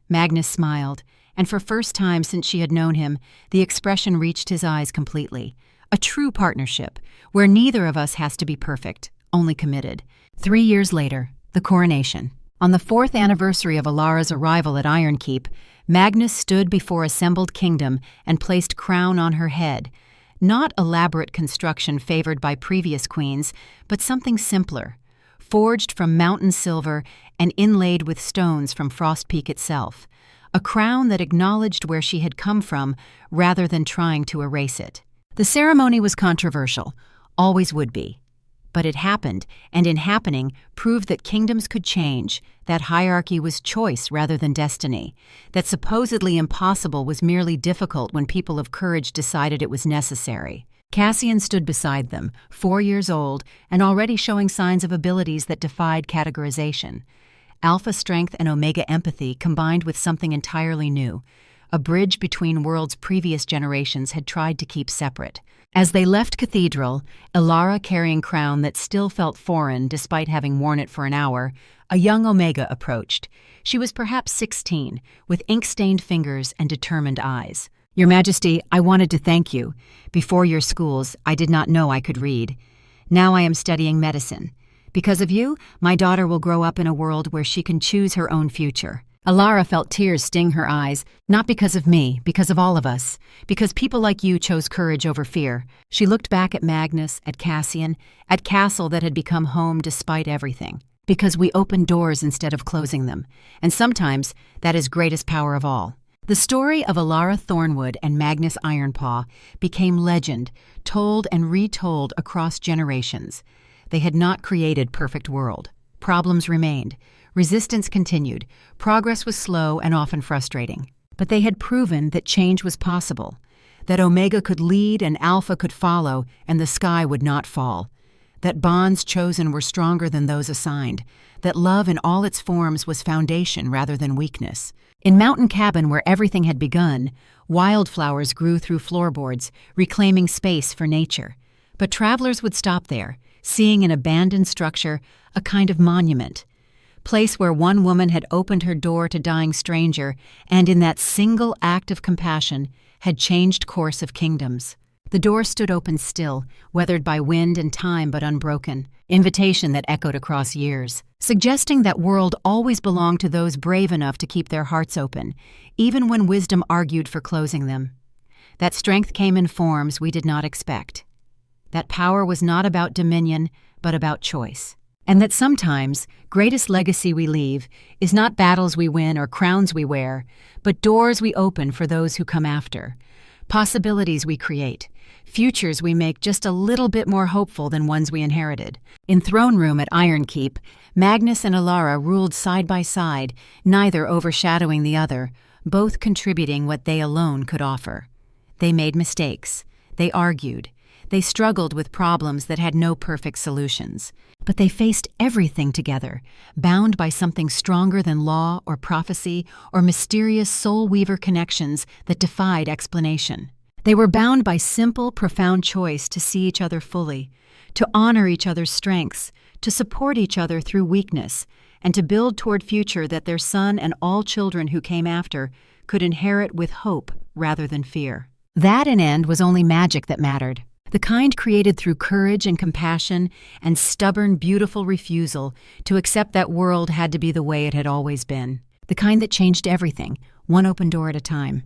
Magnus smiled, and for first time since she had known him, the expression reached his eyes completely. A true partnership, where neither of us has to be perfect, only committed. 3 years later, the coronation. On the 4th anniversary of Elara's arrival at Ironkeep, Magnus stood before assembled kingdom and placed crown on her head. Not elaborate construction favored by previous queens, but something simpler, forged from mountain silver and inlaid with stones from Frost Peak itself. A crown that acknowledged where she had come from rather than trying to erase it. The ceremony was controversial, always would be. But it happened, and in happening, proved that kingdoms could change, that hierarchy was choice rather than destiny, that supposedly impossible was merely difficult when people of courage decided it was necessary. Cassian stood beside them, 4 years old, and already showing signs of abilities that defied categorization. Alpha strength and Omega empathy combined with something entirely new. A bridge between worlds previous generations had tried to keep separate. As they left Cathedral, Elara carrying crown that still felt foreign despite having worn it for an hour, a young Omega approached. She was perhaps 16, with ink-stained fingers and determined eyes. "Your Majesty, I wanted to thank you. Before your schools, I did not know I could read. Now I am studying medicine. Because of you, my daughter will grow up in a world where she can choose her own future." Elara felt tears sting her eyes, not because of me, because of all of us, because people like you chose courage over fear. She looked back at Magnus, at Cassian, at Castle that had become home despite everything. Because we opened doors instead of closing them, and sometimes that is greatest power of all. The story of Elara Thornwood and Magnus Ironpaw became legend, told and retold across generations. They had not created perfect world. Problems remained. Resistance continued. Progress was slow and often frustrating. But they had proven that change was possible, that Omega could lead and Alpha could follow, and the sky would not fall, that bonds chosen were stronger than those assigned, that love in all its forms was foundation rather than weakness. In Mountain Cabin, where everything had begun, wildflowers grew through floorboards, reclaiming space for nature. But travelers would stop there, seeing an abandoned structure, a kind of monument. Place where one woman had opened her door to dying stranger, and in that single act of compassion had changed course of kingdoms. The door stood open still, weathered by wind and time but unbroken, invitation that echoed across years, suggesting that world always belonged to those brave enough to keep their hearts open, even when wisdom argued for closing them. That strength came in forms we did not expect. That power was not about dominion, but about choice. And that sometimes, greatest legacy we leave is not battles we win or crowns we wear, but doors we open for those who come after, possibilities we create, futures we make just a little bit more hopeful than ones we inherited. In Throne Room at Ironkeep, Magnus and Elara ruled side by side, neither overshadowing the other, both contributing what they alone could offer. They made mistakes. They argued. They struggled with problems that had no perfect solutions. But they faced everything together, bound by something stronger than law or prophecy or mysterious soul-weaver connections that defied explanation. They were bound by simple, profound choice to see each other fully, to honor each other's strengths, to support each other through weakness, and to build toward future that their son and all children who came after could inherit with hope rather than fear. That in end was only magic that mattered. The kind created through courage and compassion and stubborn, beautiful refusal to accept that world had to be the way it had always been. The kind that changed everything, one open door at a time.